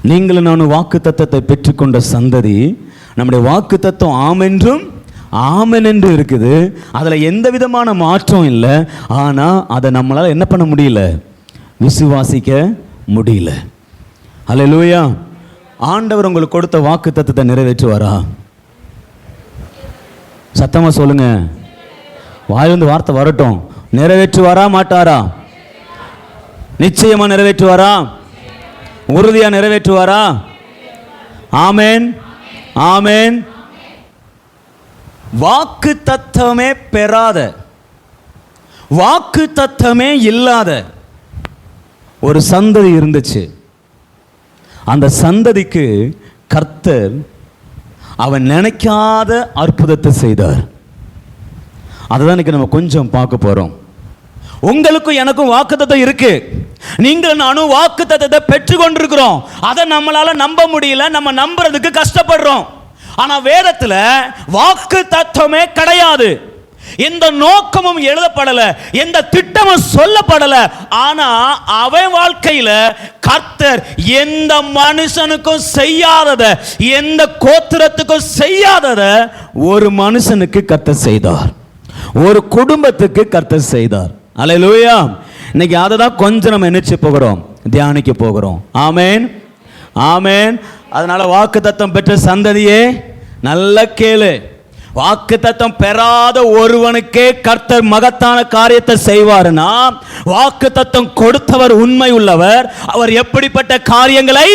நீங்களும் நானும் வாக்கு தத்தத்தை பெற்றுக்கொண்ட சந்ததி. நம்முடைய வாக்கு தத்தம் ஆமென்றும் ஆமென் என்று இருக்குது. அதில் எந்த விதமான மாற்றம் இல்லை. ஆனால் அதை நம்மளால் என்ன பண்ண முடியல? விசுவாசிக்க முடியல. அல்லேலூயா. ஆண்டவர் உங்களுக்கு கொடுத்த வாக்கு தத்தத்தை நிறைவேற்றுவாரா? சத்தமாக சொல்லுங்க. வாயிலிருந்து வார்த்தை வரட்டும். நிறைவேற்றுவாரா மாட்டாரா? நிச்சயமா நிறைவேற்றுவாரா? உறுதியா நிறைவேற்றுவாரா? ஆமென், ஆமென். வாக்கு தத்தமே பெறாத, வாக்கு தத்தமே இல்லாத ஒரு சந்ததி இருந்துச்சு. அந்த சந்ததிக்கு கர்த்தர் அவன் நினைக்காத அற்புதத்தை செய்தார். அதுதான் இன்னைக்கு நம்ம கொஞ்சம் பார்க்க போறோம். உங்களுக்கும் எனக்கும் வாக்குத்தத்தம் இருக்கு. நீங்கள் நானும் வாக்குத்தத்தத்தை பெற்றுக்கொண்டிருக்கிறோம். அதை நம்மளால நம்ப முடியல, நம்ம நம்புறதுக்கு கஷ்டப்படுறோம். ஆனா வேதத்துல வாக்கு தத்துவமே கிடையாது. எந்த நோக்கமும் எழுதப்படல, எந்த திட்டமும் சொல்லப்படல. ஆனா அவன் வாழ்க்கையில கர்த்தர் எந்த மனுஷனுக்கும் செய்யாதத, எந்த கோத்திரத்துக்கும் செய்யாதத ஒரு மனுஷனுக்கு கர்த்தர் செய்தார். ஒரு குடும்பத்துக்கு கர்த்தர் செய்தார். அல்லேலூயா. இன்னைக்கு அதை தான் கொஞ்சம் நம்ம நினைச்சு போகிறோம், தியானிக்க போகிறோம். ஆமென், ஆமென். அதனால வாக்கு தத்தம் பெற்ற சந்ததியே நல்ல கேளு. வாக்கு தத்தம் பெறாத ஒருவனுக்கே கர்த்தர் மகத்தான காரியத்தை செய்வார்னா, வாக்கு தத்தம் கொடுத்தவர் உண்மை உள்ளவர். அவர் எப்படிப்பட்ட காரியங்களை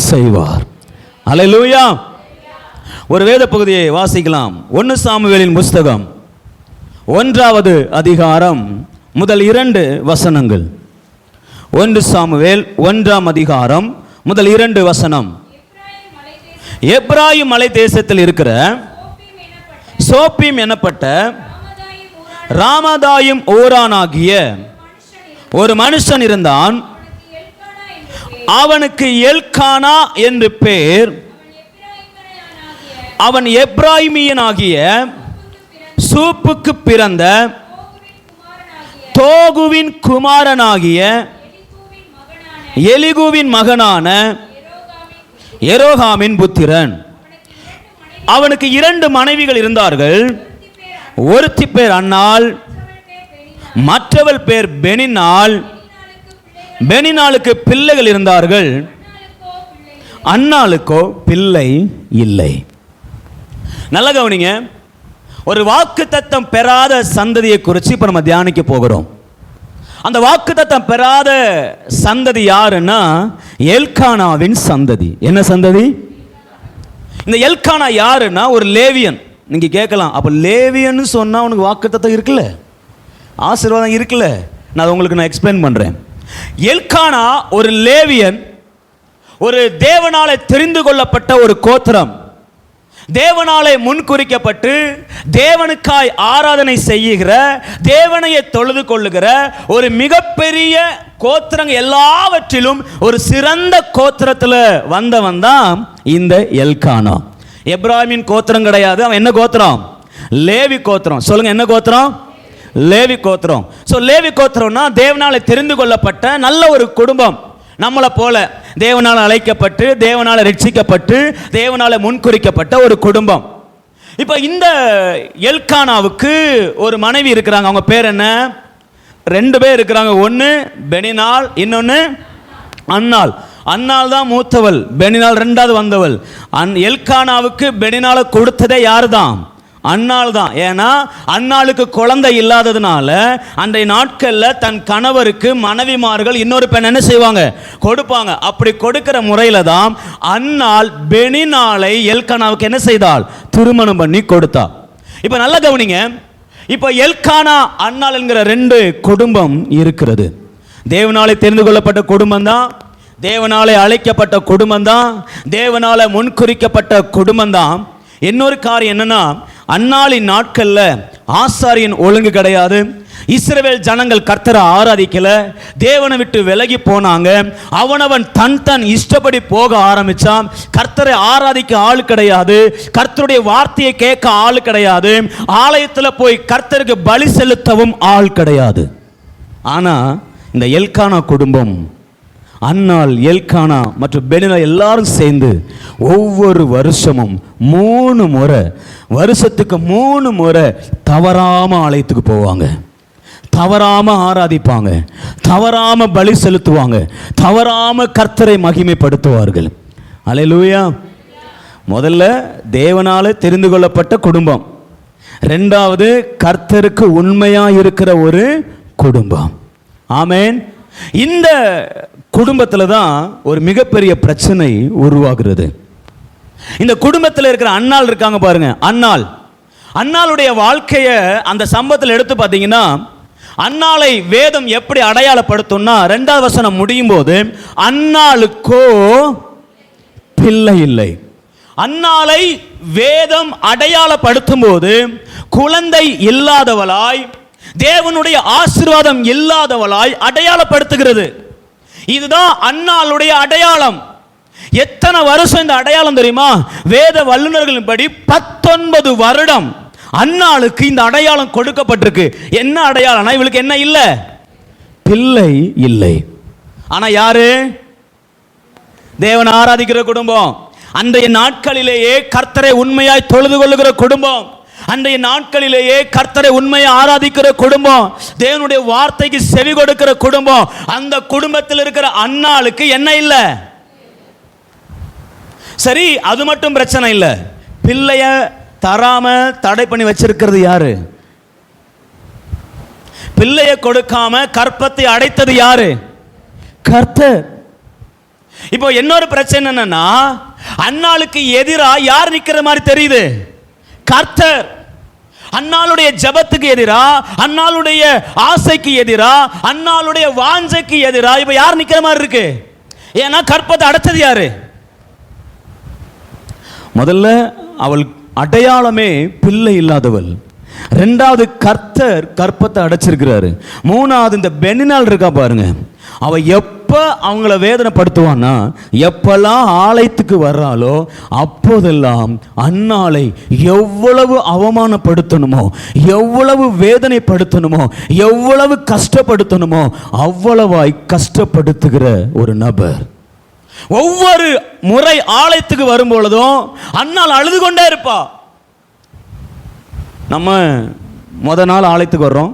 செய்வார். அல்லேலூயா. ஒரு வேத பகுதியை வாசிக்கலாம். 1 சாமுவேலின் புஸ்தகம் 1வது அதிகாரம் முதல் 2 வசனங்கள். 1 சாமுவேல் 1ஆம் அதிகாரம் முதல் 2 வசனம். எப்ராயிம் மலை தேசத்தில் இருக்கிற சோப்பீம் எனப்பட்ட ராமதாயும் ஊரானாகிய ஒரு மனுஷன் இருந்தான். அவனுக்கு எல்கானா என்று பேர். அவன் எப்ராயிமியனாகிய சூப்புக்கு பிறந்த தோகுவின் குமாரனாகிய எலிகுவின் மகனான எரோகாமின் புத்திரன். அவனுக்கு 2 மனைவிகள் இருந்தார்கள். ஒருத்தி பேர் அன்னாள், மற்றவள் பேர் பெனினாள். பெனினாளுக்கு பிள்ளைகள் இருந்தார்கள், அன்னாளுக்கோ பிள்ளை இல்லை. நல்ல கவனிங்க. ஒரு வாக்கு தத்தம் பெறாத சந்ததியை குறித்து இப்ப நம்ம தியானிக்க போகிறோம். அந்த வாக்கு தத்தம் பெறாத சந்ததி யாருன்னா எல்கானாவின் சந்ததி. என்ன சந்ததி? இந்த எல்கானா யாருன்னா ஒரு லேவியன். நீங்க கேட்கலாம், அப்ப லேவியன் சொன்னா உனக்கு வாக்கு தத்தம் இருக்குல்ல, ஆசீர்வாதம் இருக்குல்ல? நான் உங்களுக்கு எக்ஸ்பிளைன் பண்றேன். எல்கானா ஒரு லேவியன், ஒரு தேவனாலே தெரிந்து கொள்ளப்பட்ட ஒரு கோத்திரம். தேவனாலே முன்குறிக்கப்பட்டு தேவனுக்காய் ஆராதனை செய்கிற, தேவனையை தொழுது கொள்ளுகிற ஒரு மிகப்பெரிய கோத்திரங்க, எல்லாவற்றிலும் ஒரு சிறந்த கோத்திரத்தில் வந்தவன் தான் இந்த எல்கானா. எப்ராயிமின் கோத்திரம் கிடையாது. அவன் என்ன கோத்திரம்? லேவி கோத்திரம். சொல்லுங்க, என்ன கோத்திரம்? லேவி கோத்திரம். ஸோ லேவி கோத்திரம்னா தேவனாலே தெரிந்து கொள்ளப்பட்ட நல்ல ஒரு குடும்பம். நம்மளை போல தேவனால் அழைக்கப்பட்டு, தேவனால் ரட்சிக்கப்பட்டு, தேவனால் முன்குறிக்கப்பட்ட ஒரு குடும்பம். இப்போ இந்த எல்கானாவுக்கு ஒரு மனைவி இருக்கிறாங்க. அவங்க பேர் என்ன? 2 பேர் இருக்கிறாங்க. ஒன்று பெனினாள், இன்னொன்று அன்னாள். அன்னாள் தான் மூத்தவள், பெனினாள் 2வது வந்தவள். எல்கானாவுக்கு பெனினாளை கொடுத்ததே யாரு தான்? அன்னாள் தான். ஏன்னா அன்னாளுக்கு குழந்தை இல்லாததுனால அன்றைய நாட்களில் தன் கணவருக்கு மனைவிமார்கள் இன்னொரு பெண் என்ன செய்வாங்க? கொடுப்பாங்க. அப்படி கொடுக்கிற முறையில் தான் அன்னாள் பெனினாளை எல்கானாவுக்கு என்ன செய்தாள்? திருமணம் பண்ணி கொடுத்தா. இப்போ நல்ல கவனிங்க. இப்போ எல்கானா அன்னாள் என்கிற 2 குடும்பம் இருக்கிறது. தேவனாலே தெரிந்து கொள்ளப்பட்ட குடும்பம் தான், தேவனாலே அழைக்கப்பட்ட குடும்பம் தான், தேவனாலே முன்குறிக்கப்பட்ட குடும்பம் தான். இன்னொரு காரியம் என்னன்னா, அன்னாளின் நாட்களில் ஆசாரியன் ஒழுங்கு கிடையாது. இஸ்ரவேல் ஜனங்கள் கர்த்தரை ஆராதிக்கல, தேவனை விட்டு விலகி போனாங்க. அவனவன் தன் இஷ்டப்படி போக ஆரம்பிச்சான். கர்த்தரை ஆராதிக்க ஆள் கிடையாது, கர்த்தருடைய வார்த்தையை கேட்க ஆள் கிடையாது, ஆலயத்தில் போய் கர்த்தருக்கு பலி செலுத்தவும் ஆள் கிடையாது. ஆனா இந்த எல்கானா குடும்பம் அன்னாள், எல்கானா மற்றும் பெனினா எல்லாரும் சேர்ந்து ஒவ்வொரு வருஷமும் 3 முறை, வருஷத்துக்கு 3 முறை தவறாம ஆலயத்துக்கு போவாங்க, தவறாம ஆராதிப்பாங்க, தவறாம பலி செலுத்துவாங்க, தவறாம கர்த்தரை மகிமைப்படுத்துவார்கள். அல்லேலூயா. முதல்ல தேவனால தெரிந்து கொள்ளப்பட்ட குடும்பம், ரெண்டாவது கர்த்தருக்கு உண்மையா இருக்கிற ஒரு குடும்பம். ஆமென். இந்த குடும்பத்தில் தான் ஒரு மிகப்பெரிய பிரச்சனை உருவாகிறது. இந்த குடும்பத்தில் இருக்கிற அன்னாள் இருக்காங்க பாருங்க, அன்னாளுடைய வாழ்க்கையை அந்த சம்பவத்தில் எடுத்து பார்த்தீங்கன்னா, அன்னாளை வேதம் எப்படி அடையாளப்படுத்தும்னா 2வது வசனம் முடியும் போது, அன்னாளுக்கோ பிள்ளை இல்லை. அன்னாளை வேதம் அடையாளப்படுத்தும் போது குழந்தை இல்லாதவளாய், தேவனுடைய ஆசீர்வாதம் இல்லாதவளாய் அடையாளப்படுத்துகிறது. இதுதான் அன்னாளுடைய அடையாளம். எத்தனை வருஷம் இந்த அடையாளம் தெரியுமா? வேத வல்லுநர்களின் படி 19 வருடம் அன்னாளுக்கு இந்த அடையாளம் கொடுக்கப்பட்டிருக்கு. என்ன அடையாளம்னா, இவளுக்கு என்ன இல்லை? பிள்ளை இல்லை. ஆனா யாரு? தேவன் ஆராதிக்கிற குடும்பம், அன்றைய நாட்களிலேயே கர்த்தரை உண்மையாய் தொழுது கொள்ளுகிற குடும்பம், அன்றைய நாட்களிலேயே கர்த்தரை உண்மையை ஆராதிக்கிற குடும்பம், தேவனுடைய வார்த்தைக்கு செவி கொடுக்கிற குடும்பம். அந்த குடும்பத்தில் இருக்கிற அன்னாளுக்கு என்ன இல்லை? சரி, அது மட்டும் பிரச்சனை இல்லை. பிள்ளைய தராம தடை பண்ணி வச்சிருக்கிறது யாரு? பிள்ளைய கொடுக்காம கற்பத்தை அடைத்தது யாரு? கர்த்தர். இப்போ இன்னொரு பிரச்சனை என்னன்னா, அன்னாளுக்கு எதிராக யார் நிக்கிற மாதிரி தெரியுது? கர்த்தர். அன்னாளுடைய ஜபத்துக்கு எதிரா, அன்னாளுடைய ஆசைக்கு எதிரா, அன்னாளுடைய வாஞ்சைக்கு எதிரா இப்ப யார் நிக்கிற மாதிரி இருக்கு? ஏன்னா கற்பத்தை அடைச்சது யாரு? முதல்ல அவள் அடையாளமே பிள்ளை இல்லாதவள், 2வது கர்த்தர் கற்பத்தை அடைச்சிருக்கிறாரு, 3வது இந்த பெனினாள் இருக்கா பாருங்க, அவ எப்ப அவங்கள வேதனைப்படுத்துவான்னா, எப்பெல்லாம் ஆலயத்துக்கு வர்றாலோ அப்போதெல்லாம் அன்னாளை எவ்வளவு அவமானப்படுத்தணுமோ, எவ்வளவு வேதனைப்படுத்தணுமோ, எவ்வளவு கஷ்டப்படுத்தணுமோ அவ்வளவாய் கஷ்டப்படுத்துகிற ஒரு நபர். ஒவ்வொரு முறை ஆலயத்துக்கு வரும் பொழுதும் அன்னாள் அழுது கொண்டே இருப்பா. நம்ம முத நாள் ஆலயத்துக்கு வர்றோம்,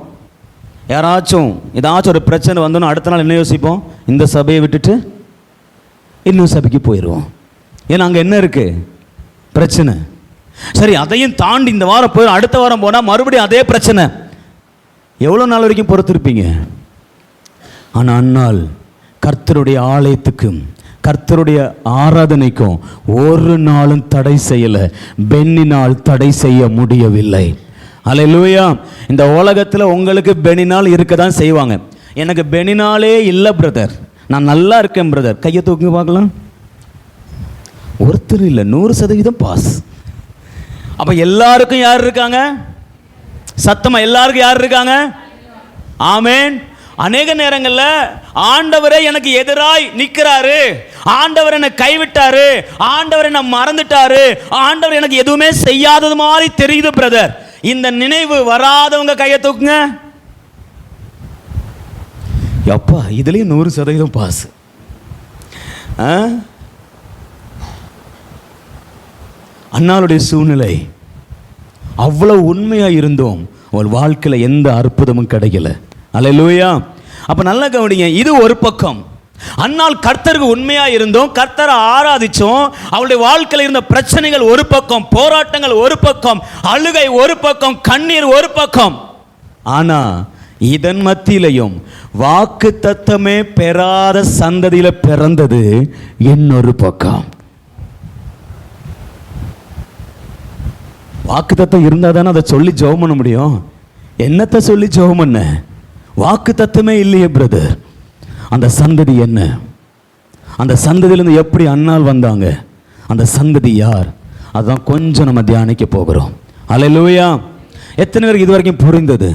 யாராச்சும் ஏதாச்சும் ஒரு பிரச்சனை வந்தோன்னு அடுத்த நாள் என்ன யோசிப்போம்? இந்த சபையை விட்டுட்டு இன்னும் சபைக்கு போயிடுவோம். ஏன்னா அங்கே என்ன இருக்கு? பிரச்சனை. சரி, அதையும் தாண்டி இந்த வாரம் போய் அடுத்த வாரம் போனால் மறுபடியும் அதே பிரச்சனை. எவ்வளோ நாள் வரைக்கும் பொறுத்திருப்பீங்க? ஆனால் அன்னாள் கர்த்தருடைய ஆலயத்துக்கும் கர்த்தருடைய ஆராதனைக்கும் ஒரு நாளும் தடை செய்யலை. பென்னினால் தடை செய்ய முடியவில்லை. அல்லேலூயா. இந்த உலகத்தில் உங்களுக்கு பெனினால் இருக்க தான் செய்வாங்க. எனக்கு பெனினாலே இல்லை பிரதர், நான் நல்லா இருக்கேன் பிரதர், கையை தூக்கி பார்க்கலாம். ஒருத்தர் இல்லை, 100% பாஸ். அப்போ எல்லாருக்கும் யார் இருக்காங்க? சத்தமா எல்லாருக்கும் யார் இருக்காங்க? ஆமேன். அநேக நேரங்களில் ஆண்டவரே எனக்கு எதிராய் நிற்கிறாரு, ஆண்டவர் என்னை கைவிட்டாரு, ஆண்டவர் என்னை மறந்துட்டாரு, ஆண்டவர் எனக்கு எதுவுமே செய்யாதது மாதிரி தெரியுது பிரதர். இந்த நினைவு வராதவங்க கையை தூக்குங்க. எப்பா இதுலயும் 100% பாஸ். அன்னாளுடைய சூழ்நிலை அவ்வளவு உண்மையா இருந்தோம், அவள் வாழ்க்கையில் எந்த அற்புதமும் கிடைக்கல. அல்லேலூயா. அப்ப நல்ல கவனிங்க, இது ஒரு பக்கம். அன்னாள் கர்த்தருக்கு உண்மையா இருந்தோம், கர்த்தரை ஆராதிச்சோம், அவளுடைய வாழ்க்கையில் இருந்த பிரச்சனைகள் ஒரு பக்கம், போராட்டங்கள் ஒரு பக்கம், அழுகை ஒரு பக்கம், கண்ணீர் ஒரு பக்கம். ஆனா இதன் மத்தியிலையும் வாக்கு தத்தமே பெறாத சந்ததியில பிறந்தது இன்னொரு பக்கம். வாக்கு தத்தம் இருந்தா தானே அதை சொல்லி ஜெபம் பண்ண முடியும். என்னத்தை சொல்லி ஜெபம் பண்ண? வாக்கு தத்தமே இல்லையே பிரதர். அந்த சந்ததி என்ன? அந்த சந்ததியிலிருந்து எப்படி அன்னாள் வந்தாங்க? அந்த சந்ததி யார்? அதான் கொஞ்சம் நம்ம தியானிக்க போகிறோம். அல்லேலூயா. எத்தனை பேருக்கு இது வரைக்கும் புரிந்தது?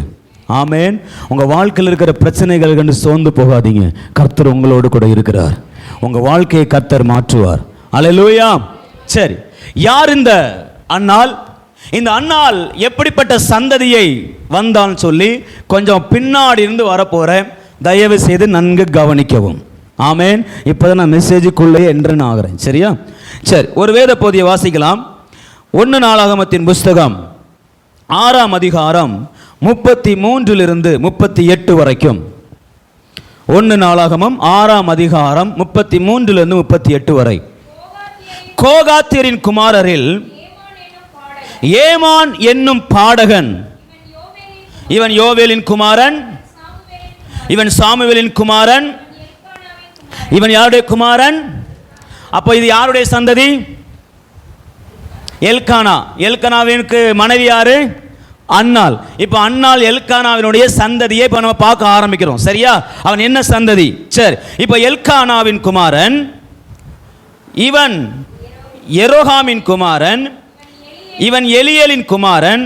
ஆமேன். உங்க வாழ்க்கையில் இருக்கிற பிரச்சனைகள் கண்டு சோர்ந்து போகாதீங்க. கர்த்தர் உங்களோடு கூட இருக்கிறார். உங்க வாழ்க்கையை கர்த்தர் மாற்றுவார். அல்லேலூயா. சரி, யார் இந்த அன்னாள்? இந்த அன்னாள் எப்படிப்பட்ட சந்ததியை வந்தான்னு சொல்லி கொஞ்சம் பின்னாடி இருந்து வரப்போறேன். தயவு செய்து நன்கு கவனிக்கவும். ஆமேன். இப்போதான் நான் மெசேஜுக்குள்ளே என்று ஆகிறேன். சரியா? சரி, ஒரு வேத பகுதியை வாசிக்கலாம். 1 நாளாகமத்தின் புஸ்தகம் 6ஆம் அதிகாரம் 33 38 வரைக்கும். 1 நாளாகமம் 6ஆம் அதிகாரம் 33 38 வரை. கோகாத்தியரின் குமாரரில் ஏமான் என்னும் பாடகன், இவன் யோவேலின் குமாரன், இவன் சாமுவேலின் குமாரன், இவன் யாருடைய குமாரன்? அப்போ இது யாருடைய சந்ததி? எல்கானா. எல்கானாவிற்கு மனைவி யாரு? அன்னாள். இப்போ அன்னாள் எல்கானாவினுடைய சந்ததியை இப்போ நம்ம பார்க்க ஆரம்பிக்கிறோம். சரியா? அவன் என்ன சந்ததி? சரி, இப்போ எல்கானாவின் குமாரன், இவன் எரோகாமின் குமாரன், இவன் எலியலின் குமாரன்,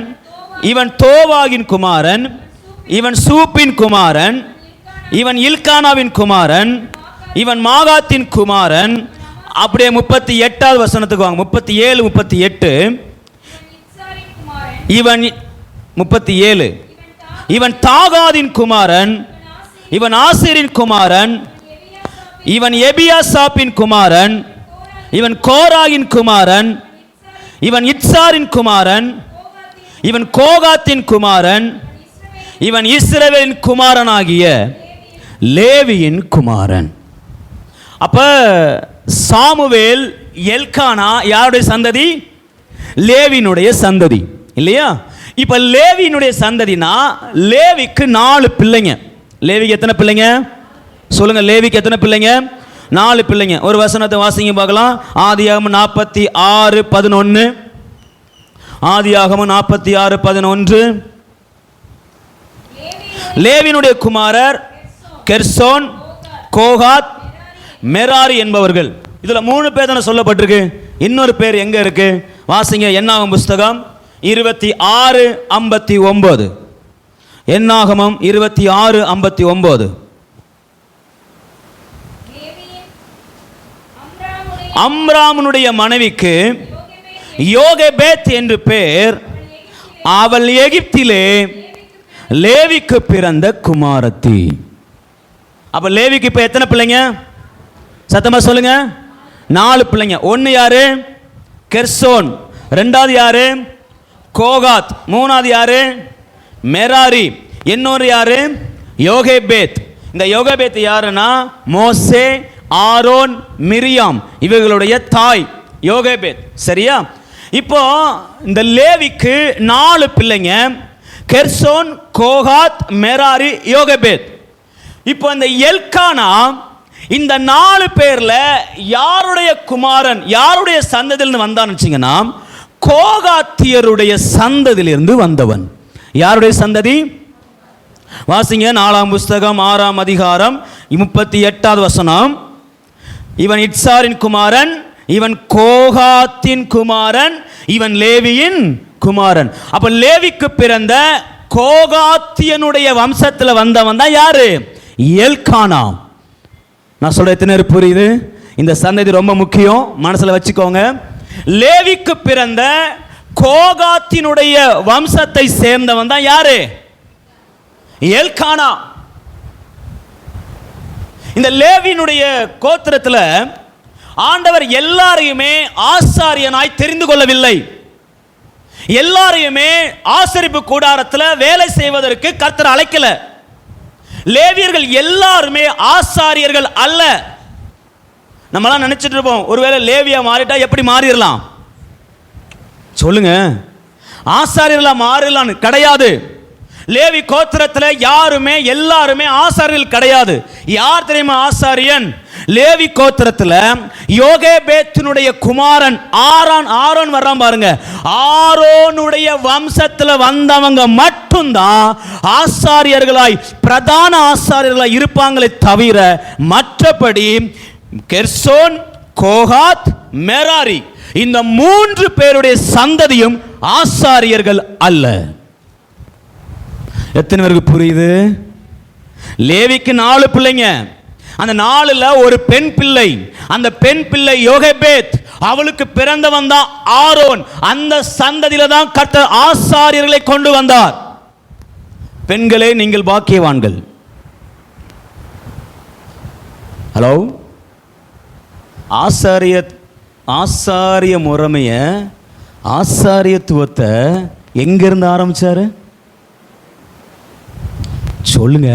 இவன் தோவாகின் குமாரன், இவன் சூப்பின் குமாரன், இவன் இல்கானாவின் குமாரன், இவன் மாகாத்தின் குமாரன். அப்படியே 38வது வசனத்துக்கு வாங்க. 37 38. இவன் 37. இவன் தாகாதின் குமாரன், இவன் ஆசீரின் குமாரன், இவன் எபியாசாப்பின் குமாரன், இவன் கோராகின் குமாரன், இவன் இத்சாரின் குமாரன், இவன் கோகாத்தின் குமாரன், இவன் இஸ்ரவேலின் குமாரனாகிய லேவியின் குமாரன். அப்ப சாமுவேல் எல்கானா யாருடைய சந்ததி? லேவியினுடைய சந்ததி இல்லையா? இப்ப லேவியினுடைய சந்ததினா லேவிக்கு 4 பிள்ளைங்க. லேவிக்கு எத்தனை பிள்ளைங்க சொல்லுங்க? லேவிக்கு எத்தனை பிள்ளைங்க? 4 பிள்ளைங்க. ஒரு வசனத்தை வாசிங்க பார்க்கலாம். ஆதியாகமம் 46:11. ஆதியாகமம் 46:11. லேவியினுடைய குமாரர் கெர்சோன், கோகாத், மெராரி என்பவர்கள். இதுல 3 பேர் தானே சொல்லப்பட்டிருக்கு. இன்னொரு பேர் எங்க இருக்கு? வாசிங்க. என்னாகும் புஸ்தகம் 26:59. என்னாகமம் 26:59. அம்ராமுடைய மனைவிக்கு யோகேபேத் என்று பேர். அவள் எகிப்திலே லேவிக்கு பிறந்த குமாரத்தி. அப்ப லேவிக்கு இப்ப எத்தனை பிள்ளைங்க? சத்தமா சொல்லுங்க. 4 பிள்ளைங்க. 1 யாரு? கெர்சோன். 2வது யாரு? கோகாத். 3வது யாரு? மெராரி. இன்னொரு யாரு? யோகேபேத். இந்த யோகேபேத் யாருன்னா மோசே, ஆரோன், மிரியாம் இவர்களுடைய தாய் யோகேபேத். சரியா? இப்போ இந்த லேவிக்கு 4 பிள்ளைங்க. Gershon, Kohath, Merari, Jochebed. இப்போ இந்த எல்கானா இந்த 4 பேர்ல யாருடைய குமாரன், யாருடைய சந்ததியிலிருந்து வந்தான்னு வச்சீங்கன்னா கோகாத்தியருடைய சந்ததியிலிருந்து வந்தவன். யாருடைய சந்ததி? வாசிங்க. 4ஆம் புஸ்தகம் 6ஆம் அதிகாரம் 38வது வசனம். இவன் இத்சாரின் குமாரன், இவன் கோகாத்தின் குமாரன், இவன் லேவியின் குமாரன். அப்ப லேவிக்கு பிறந்த கோகாத்தியனுடைய வம்சத்தில் வந்தவன் தான் யாரு? எல்கானா. நான் சொல்ற எத்தனை பேர் புரியுது? இந்த சந்ததி ரொம்ப முக்கியம், மனசுல வச்சுக்கோங்க. லேவிக்கு பிறந்த கோகாத்தினுடைய வம்சத்தை சேர்ந்தவன் தான் யாரு? எல்கானா. இந்த லேவியினுடைய கோத்திரத்தில் ஆண்டவர் எல்லாரையுமே ஆசாரியனாய் தெரிந்து கொள்ளவில்லை. எல்லாரையுமே ஆசரிப்பு கூடாரத்தில் வேலை செய்வதற்கு கர்த்தர் அழைக்கல. லேவியர்கள் எல்லாருமே ஆசாரியர்கள் அல்ல. நம்மளாம் நினைச்சிட்டு இருப்போம், ஒருவேளை லேவியா மாறிட்டா எப்படி மாறிடலாம் சொல்லுங்க? ஆசாரியர்களா மாறிடலாம் கிடையாது. லேவி கோத்திரத்தில் யாருமே எல்லாருமே ஆசாரியர்கள் கிடையாது. யார் தெரியுமா ஆசாரியன்? லேவி கோத்திரத்தில் யோகேபேத்தினுடைய குமாரன் ஆரோன் வர்றான் பாருங்க. ஆரோனுடைய வம்சத்தில் வந்தவங்க மட்டும்தான் ஆசாரியர்களாய், பிரதான ஆசாரியர்களாய் இருப்பாங்களே தவிர மற்றபடி கெர்சோன், கோகாத், மெராரி இந்த 3 பேருடைய சந்ததியும் ஆசாரியர்கள் அல்ல. எத்தனை பேருக்கு புரியுது? லேவிக்கு 4 பிள்ளைங்க. அந்த 4ல ஒரு பெண் பிள்ளை. அந்த பெண் பிள்ளை யோகேபேத். அவளுக்கு பிறந்தவன் தான் ஆரோன். அந்த சந்ததியில தான் கர்த்தர் ஆசாரியர்களை கொண்டு வந்தார். பெண்களே நீங்கள் பாக்கியவான்கள். ஹலோ, ஆசாரிய முறைமைய, ஆசாரியத்துவத்தை எங்கிருந்து ஆரம்பிச்சாரு சொல்லுங்க?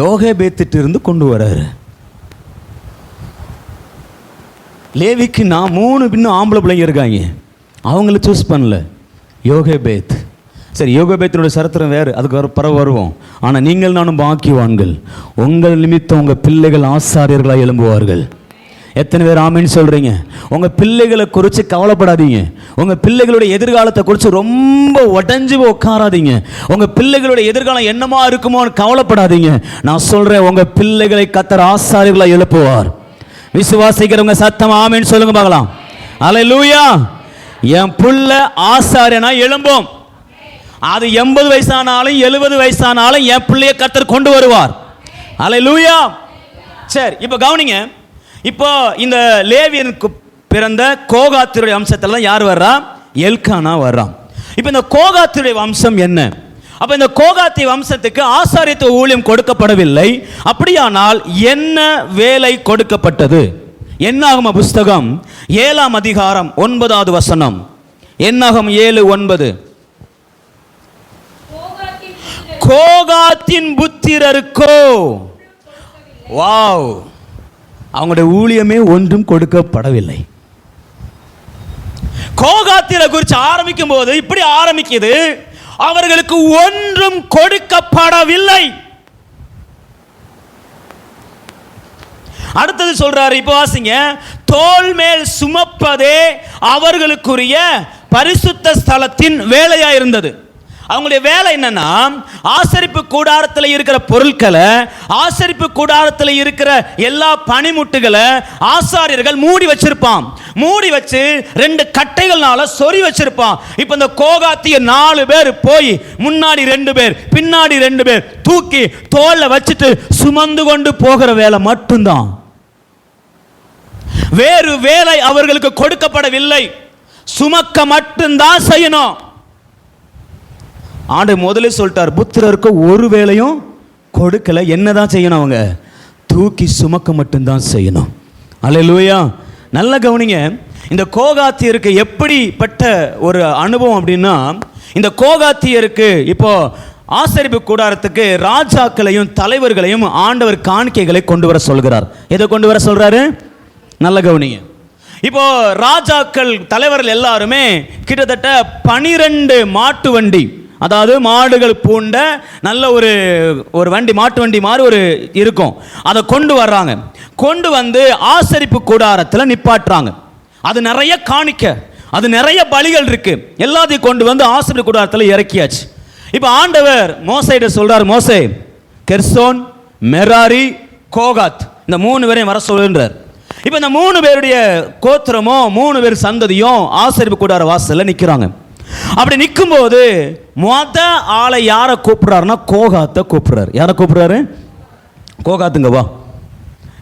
யோகேபேத்திட்டு இருந்து கொண்டு வராரு. லேவிக்கு நான் 3 இன்னும் ஆம்பளை பிள்ளைங்க இருக்காங்க, அவங்கள சூஸ் பண்ணல. யோகேபேத், சரி யோகேபேத்தினுடைய சரித்திரம் வேறு, அதுக்கு பிறகு வருவோம். ஆனால் நீங்கள் நானும் பாக்கியவான்கள், உங்கள் நிமித்தம் உங்கள் பிள்ளைகள் ஆசாரியர்களாக எழும்புவார்கள். எத்தனை பேர் ஆமேன்னு சொல்கிறீங்க? உங்கள் பிள்ளைகளை குறித்து கவலைப்படாதீங்க. உங்கள் பிள்ளைகளுடைய எதிர்காலத்தை குறித்து ரொம்ப உடஞ்சி உட்காராதீங்க. உங்கள் பிள்ளைகளுடைய எதிர்காலம் என்னமா இருக்குமோன்னு கவலைப்படாதீங்க. நான் சொல்கிறேன், உங்கள் பிள்ளைகளை கர்த்தர் ஆசாரியர்களாக எழுப்புவார். விசுவாசிக்கிறவங்க சத்தம் ஆமேன்னு சொல்லுங்க பார்க்கலாம். அல்லேலூயா. என் புள்ள ஆசாரியனா எழும்பும். அது 80 வயசானாலும் 70 வயசானாலும் என் பிள்ளையை கர்த்தர் கொண்டு வருவார். அல்லேலூயா. சரி, இப்போ கவனிங்க. இப்போ இந்த லேவியனுக்கு பிறந்த கோகாத்தினுடைய வம்சத்துல யார் வர்றா? எல்கானா வர்றான். இப்போ இந்த கோகாத்தினுடைய வம்சம் என்ன? அப்ப இந்த கோகாத்தி வம்சத்துக்கு ஆசாரியத்துவ ஊழியம் கொடுக்கப்படவில்லை. அப்படியானால் என்ன வேலை கொடுக்கப்பட்டது? என்னாகம புஸ்தகம் 7ஆம் அதிகாரம் 9வது வசனம். என்னாகம் 7:9. கோகாத்தின் புத்திரருக்கோ, வாவ், அவங்களுடைய ஊழியமே ஒன்றும் கொடுக்கப்படவில்லை. கோகாத்தியரை குறித்து ஆரம்பிக்கும் போது இப்படி ஆரம்பிக்குது, அவர்களுக்கு ஒன்றும் கொடுக்கப்படவில்லை. அடுத்தது சொல்றாரு, இப்போ வாசிங்க. தோள் மேல் சுமப்பதே அவர்களுக்குரிய பரிசுத்த ஸ்தலத்தின் வேலையா இருந்தது. அவங்களுடைய வேலை என்னன்னா, ஆசரிப்பு கூடாரத்தில் இருக்கிற பொருட்களை, ஆசரிப்பு கூடாரத்தில் இருக்கிற எல்லா பனிமுட்டுகளை ஆசாரியர்கள் மூடி வச்சிருப்பான். மூடி வச்சு 2 கட்டைகள்னால சொறி வச்சிருப்பான். இப்போ இந்த கோகாத்திய 4 பேர் போய் முன்னாடி 2 பேர் பின்னாடி 2 பேர் தூக்கி தோல்ல வச்சுட்டு சுமந்து கொண்டு போகிற வேலை மட்டும்தான். வேறு வேலை அவர்களுக்கு கொடுக்கப்படவில்லை. சுமக்க மட்டும்தான் செய்யணும். ஆண்டு முதலே சொல்லிட்டார், புத்திரருக்கு ஒரு வேலையும் கொடுக்கல. என்னதான் செய்யணும்? அவங்க தூக்கி சுமக்க மட்டும்தான் செய்யணும். அல்லேலூயா. நல்ல கவனிங்க. இந்த கோகாத்தியருக்கு எப்படிப்பட்ட ஒரு அனுபவம் அப்படின்னா, இந்த கோகாத்தியருக்கு இப்போ ஆசரிப்பு கூடாரத்துக்கு ராஜாக்களையும் தலைவர்களையும் ஆண்டவர் காணிக்கைகளை கொண்டு வர சொல்கிறார். எதை கொண்டு வர சொல்றாரு? நல்ல கவனிங்க. இப்போ ராஜாக்கள் தலைவர்கள் எல்லாருமே கிட்டத்தட்ட 12 மாட்டு வண்டி, அதாவது மாடுகள் பூண்ட நல்ல ஒரு வண்டி, மாட்டு வண்டி மாதிரி ஒரு இருக்கும், அதை கொண்டு வர்றாங்க. கொண்டு வந்து ஆசரிப்பு கூடாரத்தில் நிப்பாட்டுறாங்க. அது நிறைய காணிக்க, அது நிறைய பலிகள் இருக்கு, எல்லாத்தையும் கொண்டு வந்து ஆசரிப்பு கூடாரத்தில் இறக்கியாச்சு. இப்போ ஆண்டவர் மோசேட்ட சொல்றார், மோசே, கெர்சோன், மெராரி, கோகாத் இந்த 3 பேரையும் வர சொல்லுன்றார். இப்போ இந்த 3 பேருடைய கோத்திரமோ 3 பேர் சந்ததியும் ஆசரிப்பு கூடார வாசல்ல நிற்கிறாங்க. அப்படி நிற்கும்போது மொத ஆளை யாரை கூப்பிடுறாருன்னா கோகாத்தை கூப்பிடுறாரு. யாரை கூப்பிடுறாரு? கோகாத்துங்க வா.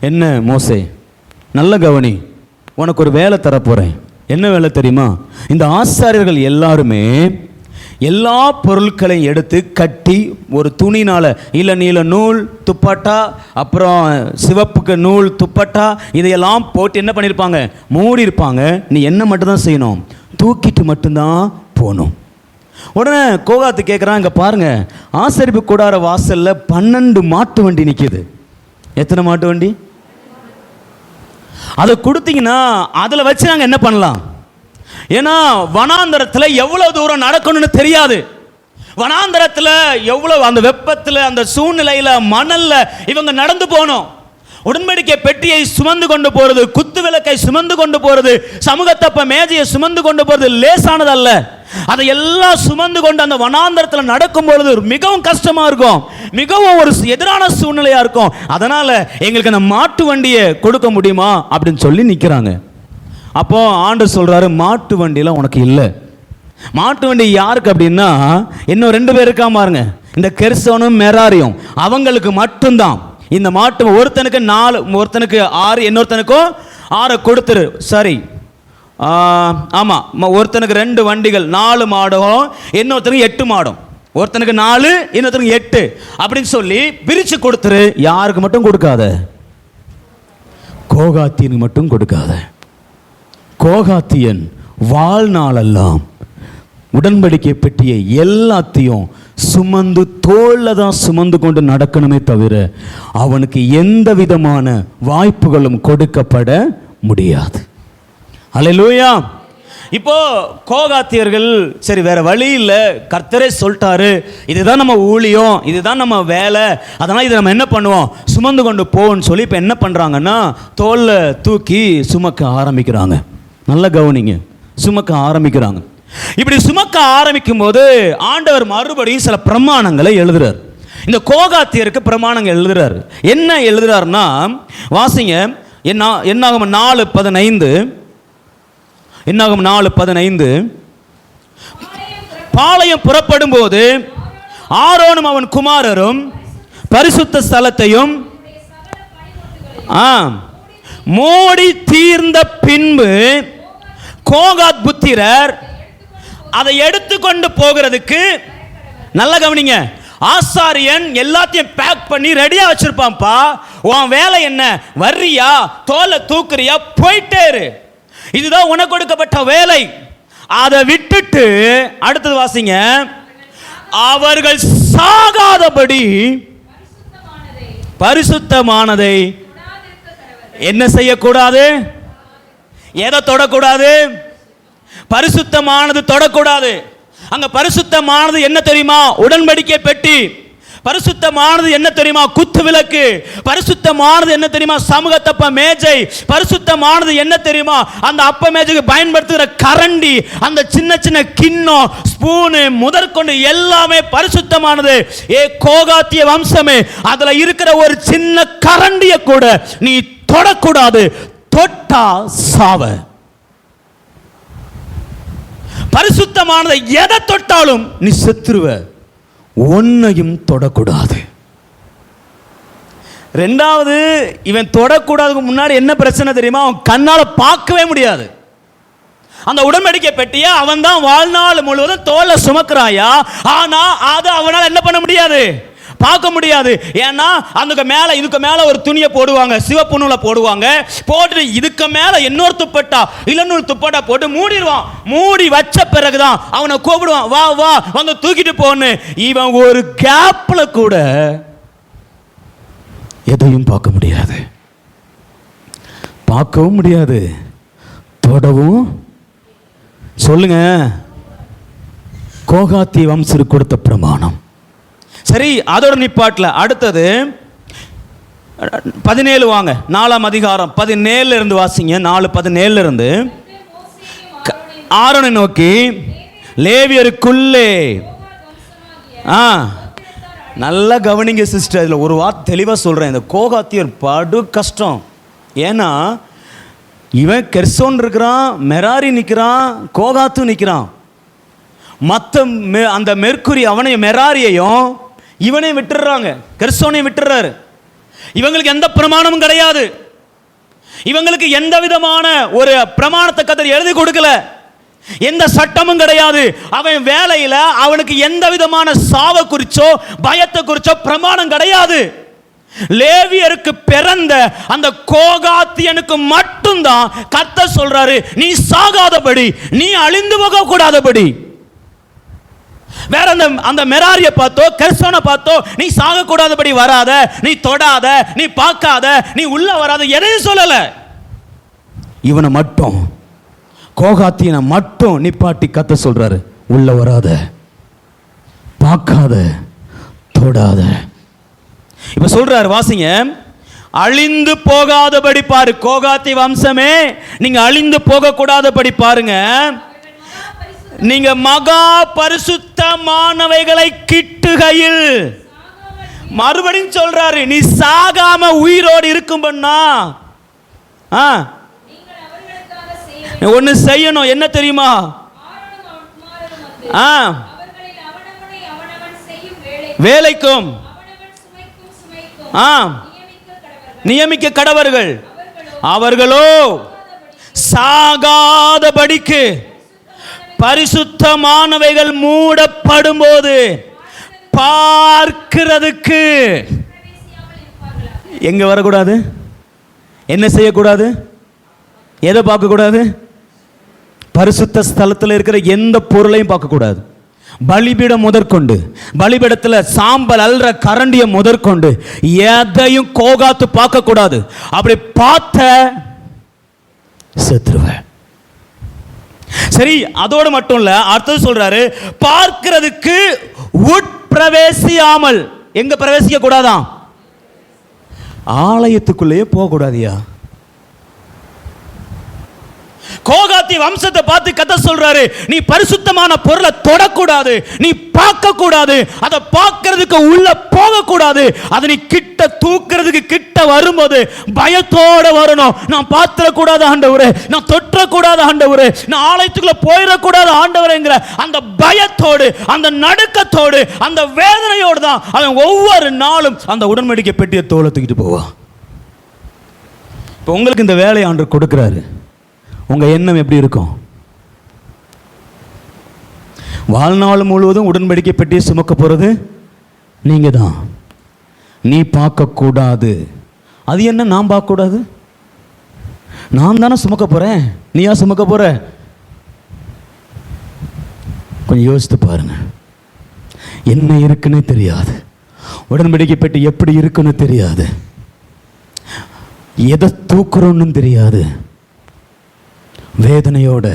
என்ன மோசே, நல்ல கவனி, உனக்கு ஒரு வேலை தரப்போறேன். என்ன வேலை தெரியுமா? இந்த ஆசாரியர்கள் எல்லாருமே எல்லா பொருட்களையும் எடுத்து கட்டி ஒரு துணினால, இல்லை நீல நூல் துப்பட்டா, அப்புறம் சிவப்புக்கு நூல் துப்பட்டா, இதையெல்லாம் போட்டு என்ன பண்ணியிருப்பாங்க? மூடி இருப்பாங்க. நீ என்ன மட்டும்தான் செய்யணும்? தூக்கிட்டு மட்டும்தான் போகணும். உடனே கோகாத்து கேட்குறான், இங்கே பாருங்க, ஆசரிப்பு கூடார வாசல்ல 12 மாட்டு வண்டி நிற்கிது. எத்தனை மாட்டு வண்டி? அதை கொடுத்தீங்கன்னா அதில் வச்சு நாங்கள் என்ன பண்ணலாம்? ஏன்னா வனாந்தரத்தில் எவ்வளவு தூரம் நடக்கணும்னு தெரியாது. வனாந்தரத்தில் எவ்வளவு, அந்த வெப்பத்தில், அந்த சூழ்நிலையில், மணல்ல இவங்க நடந்து போகணும். உடன்படிக்கை பெட்டியை சுமந்து கொண்டு போறது, குத்து விளக்கை சுமந்து கொண்டு போறது, சமூகத்தப்ப மேஜையை சுமந்து கொண்டு போறது லேசானது அல்ல. அதை எல்லாம் சுமந்து கொண்டு அந்த வனாந்தரத்தில் நடக்கும் பொழுது மிகவும் கஷ்டமா இருக்கும், மிகவும் ஒரு எதிரான சூழ்நிலையா இருக்கும். அதனால எங்களுக்கு அந்த மாட்டு வண்டியை கொடுக்க முடியுமா அப்படின்னு சொல்லி நிற்கிறாங்க. அப்போ ஆண்டவர் சொல்றாரு, மாட்டு வண்டியெல்லாம் உனக்கு இல்லை. மாட்டு வண்டி யாருக்கு அப்படின்னா, இன்னும் 2 பேர் இருக்கா பாருங்க, இந்த கெர்சோனும் மெராரியும், அவங்களுக்கு மட்டும்தான் இந்த மாட்டு. ஒருத்தனுக்கு 4, ஒருத்தனுக்கு 6, இன்னொருத்தனுக்கும் 6 கொடுத்துரு. சரி, ஆமாம், ஒருத்தனுக்கு 2 வண்டிகள், 4 மாடும், இன்னொருத்தனுக்கு 8 மாடும். ஒருத்தனுக்கு 4, இன்னொருத்தனுக்கு 8 அப்படின்னு சொல்லி பிரித்து கொடுத்துரு. யாருக்கு மட்டும் கொடுக்காத? கோகாத்தியனுக்கு மட்டும் கொடுக்காத. கோகாத்தியன் வாழ்நாளெல்லாம் உடன்படிக்கை பெட்டியை எல்லாத்தையும் சுமந்து தோளில் தான் சுமந்து கொண்டு நடக்கணுமே தவிர அவனுக்கு எந்த விதமான வாய்ப்புகளும் கொடுக்கப்பட முடியாது. அல்லேலூயா. இப்போ கோகாத்தியர்கள் சரி வேற வழி இல்லை, கர்த்தரே சொல்லிட்டாரு, இதுதான் நம்ம ஊழியம், இதுதான் நம்ம வேலை, அதனால் இதை நம்ம என்ன பண்ணுவோம், சுமந்து கொண்டு போன்னு சொல்லி இப்போ என்ன பண்ணுறாங்கன்னா தோளில் தூக்கி சுமக்க ஆரம்பிக்கிறாங்க. நல்ல கவனிங்க, சுமக்க ஆரம்பிக்கிறாங்க. இப்படி சுமக்க ஆரம்பிக்கும் போது ஆண்டவர் மறுபடியும் சில பிரமாணங்களை எழுதுறார். இந்த கோகாத்தியருக்கு பிரமாணங்கள் எழுதுறாரு. என்ன எழுதுறாருன்னா வாசிங்க, என்னாகும் 4:15, என்னாகும் 4:15, பாளையம் புறப்படும் போது ஆரோனும் அவன் குமாரரும் பரிசுத்த ஸ்தலத்தையும் மூடி தீர்ந்த பின்பு கோகாத் புத்திரர் அதை எடுத்துக்கொண்டு போகிறதுக்கு, நல்ல கவனிங்க, ஆசாரியன் எல்லாத்தையும் பேக் பண்ணி ரெடியா வச்சிருப்பான்ப்பா. உன் வேலை என்ன, வர்றியா, தோலை தூக்குறியா, போயிட்டே இரு, இதுதான் உனக்கு கொடுக்கப்பட்ட வேலை. அதை விட்டுட்டு அடுத்தது வாசிங்க, அவர்கள் சாகாதபடி பரிசுத்தமானதை என்ன செய்யக்கூடாது, எதை தொடக்கூடாது, பரிசுத்தமானது தொடக்கூடாது. அங்க பரிசுத்தமானது என்ன தெரியுமா, உடன்படிக்கை பெட்டி. பரிசுத்தமானது என்ன தெரியுமா, குத்து விளக்கு. பரிசுத்தமானது என்ன தெரியுமா, சமூகத்தப்ப மேஜை. பரிசுத்தமானது என்ன தெரியுமா, அந்த அப்ப மேஜைக்கு பயன்படுத்துகிற கரண்டி, அந்த சின்ன சின்ன கிண்ணம், ஸ்பூனு முதற்கொண்டு எல்லாமே பரிசுத்தமானது. கோகாத்திய வம்சமே, அதுல இருக்கிற ஒரு சின்ன கரண்டிய கூட நீ தொடக்கூடாது, தொட்டா சாவ. பரிசுத்தமானதை எதை தொட்டாலும் நீ செத்துருவ, ஒன்னையும் தொடக்கூடாது. ரெண்டாவது, இவன் தொடக்கூடாதுக்கு முன்னாடி என்ன பிரச்சனை தெரியுமா, அவன் கண்ணால பார்க்கவே முடியாது. அந்த உடன்படிக்கை பெட்டிய அவன் தான் வாழ்நாள் முழுவதும் தோல்ல சுமக்கிறாயா, ஆனா அது அவனால் என்ன பண்ண முடியாது, பார்க்க முடியாது. ஏன்னா அதுக்கு மேல இதுக்கு மேல ஒரு துணியை போடுவாங்க, சிவப்பு நூலை போடுவாங்க, போட்டு இதுக்கு மேல இன்னொரு துப்பட்டா இளநூல் துப்பட்டா போட்டு மூடிடுவான். மூடி வச்ச பிறகுதான் அவனை கூப்பிடுவான், வா வா வந்து தூக்கிட்டு போன்னு. இவன் ஒரு கேப்ல கூட எதையும் பார்க்க முடியாது, பார்க்கவும் முடியாது, தொடவும். சொல்லுங்க, கோகாத்தி வம்சருக்கு கொடுத்த பிரமாணம். சரி, அதோட நிப்பாட்டல. அடுத்தது 17 வாங்க, 4ஆம் அதிகாரம் 17 இருந்து வாசிங்க. 4:17 இருந்து ஆரோனை நோக்கி லேவியருக்குள்ளே, நல்லா கவனிங்க சிஸ்டர், இதில் ஒரு வார்த்தை தெளிவாக சொல்கிறேன். இந்த கோகாத்தியர் படு கஷ்டம். ஏன்னா இவன் கெர்சோன் இருக்கிறான், மெராரி நிற்கிறான், கோகாத்து நிற்கிறான். மற்ற அந்த மெர்க்குரி அவனையும் மெராரியையும் இவனையும் விட்டுறாங்க, கெர்சோனையும் விட்டுறாரு. இவங்களுக்கு எந்த பிரமாணமும் கிடையாது, இவங்களுக்கு எந்த விதமான ஒரு பிரமாணத்தை கர்த்தர் எழுதி கொடுக்கல, எந்த சட்டமும் கிடையாது. அவன் வேலையில அவனுக்கு எந்த விதமான சாவ குறிச்சோ பயத்தை குறிச்சோ பிரமாணம் கிடையாது. லேவியருக்கு பிறந்த அந்த கோகாத்தியனுக்கு மட்டும்தான் கர்த்தர் சொல்றாரு, நீ சாகாதபடி, நீ அழிந்து போக கூடாதபடி. வேற அந்த மெராரிய பார்த்தோ கெர்சோனை பார்த்தோ நீ சாக கூடாதபடி வராத, நீ தொடாத, நீ பார்க்காத, நீ உள்ள வராத, எதையும் சொல்லல. இவனை மட்டும், கோகாத்தியனை மட்டும் நிப்பாட்டி கத்த சொல்றாரு, உள்ள வராத, பார்க்காத, தொடாத. இப்ப சொல்றாரு வாசிங்க, அழிந்து போகாதபடி பாரு. கோகாத்தி வம்சமே, நீங்க அழிந்து போக கூடாதபடி பாருங்க. நீங்க மகா பரிசுத்தமானவைகளை கிட்டுகையில், மறுபடியும் சொல்றாரு, நீ சாகாம உயிரோடு இருக்கும்பண்ணா ஒன்னு செய்யணும். என்ன தெரியுமா, வேலைக்கும் நியமிக்க கடவர்கள், அவர்களோ சாகாதபடிக்கு பரிசுத்தமானவைகள் மூடப்படும் போது பார்க்கிறதுக்கு எங்க வரக்கூடாது, என்ன செய்யக்கூடாது? எதை பார்க்கக்கூடாது? பரிசுத்த ஸ்தலத்தில் இருக்கிற எந்த பொருளையும் பார்க்கக்கூடாது. பலிபீடம் முதற்கொண்டு, பலிபீடத்தில் சாம்பல் அல்ற கரண்டிய முதற்கொண்டு எதையும் கோகாத்து பார்க்கக்கூடாது. அப்படி பார்த்த செத்துருவ. சரி, அதோடு மட்டும் இல்ல, அடுத்தது சொல்றாரு, பார்க்கிறதுக்கு உட்பிரவேசியாமல். எங்க பிரவேசிக்க கூடாதான்? ஆலயத்துக்குள்ளேயே போக கூடாதியா. கோகாத்தி வம்சத்தை பார்த்து கர்த்தர் சொல்றாரு, நீ பரிசுத்தமான பொருளை தொடக்கூடாது, நீ பார்க்க கூடாது, அதை பார்க்கிறதுக்கு உள்ள போக கூடாது. அதை நீ கிட்ட தூக்கிறதுக்கு கிட்ட வரும்போது பயத்தோட வரணும். நான் பாத்திரக்கூடாது ஆண்டவரே, நான் தொற்றக்கூடாது ஆண்டவரே, நான் ஆலயத்துக்குள்ள போயிடக்கூடாது ஆண்டவரேங்கிற அந்த பயத்தோடு, அந்த நடுக்கத்தோடு, அந்த வேதனையோடு தான் அவன் ஒவ்வொரு நாளும் அந்த உடன்படிக்கை பெட்டியை தோலை தூக்கிட்டு போவான். இப்போ உங்களுக்கு இந்த வேலையை ஆண்டவர் கொடுக்கிறாரு. உங்க எண்ணம் எப்படி இருக்கும்? வாழ்நாள் முழுவதும் உடன்படிக்கை பெட்டியை சுமக்க போறது நீங்க தான். நீ பார்க்க கூடாது. அது என்ன நான் பார்க்க கூடாது? நான் தானே சுமக்க போறேன், நீயா சுமக்க போற? கொஞ்சம் யோசித்து பாருங்க. என்ன இருக்குன்னு தெரியாது, உடன்படிக்கை பெட்டி எப்படி இருக்குன்னு தெரியாது, எதை தூக்குறோன்னு தெரியாது. வேதனையோட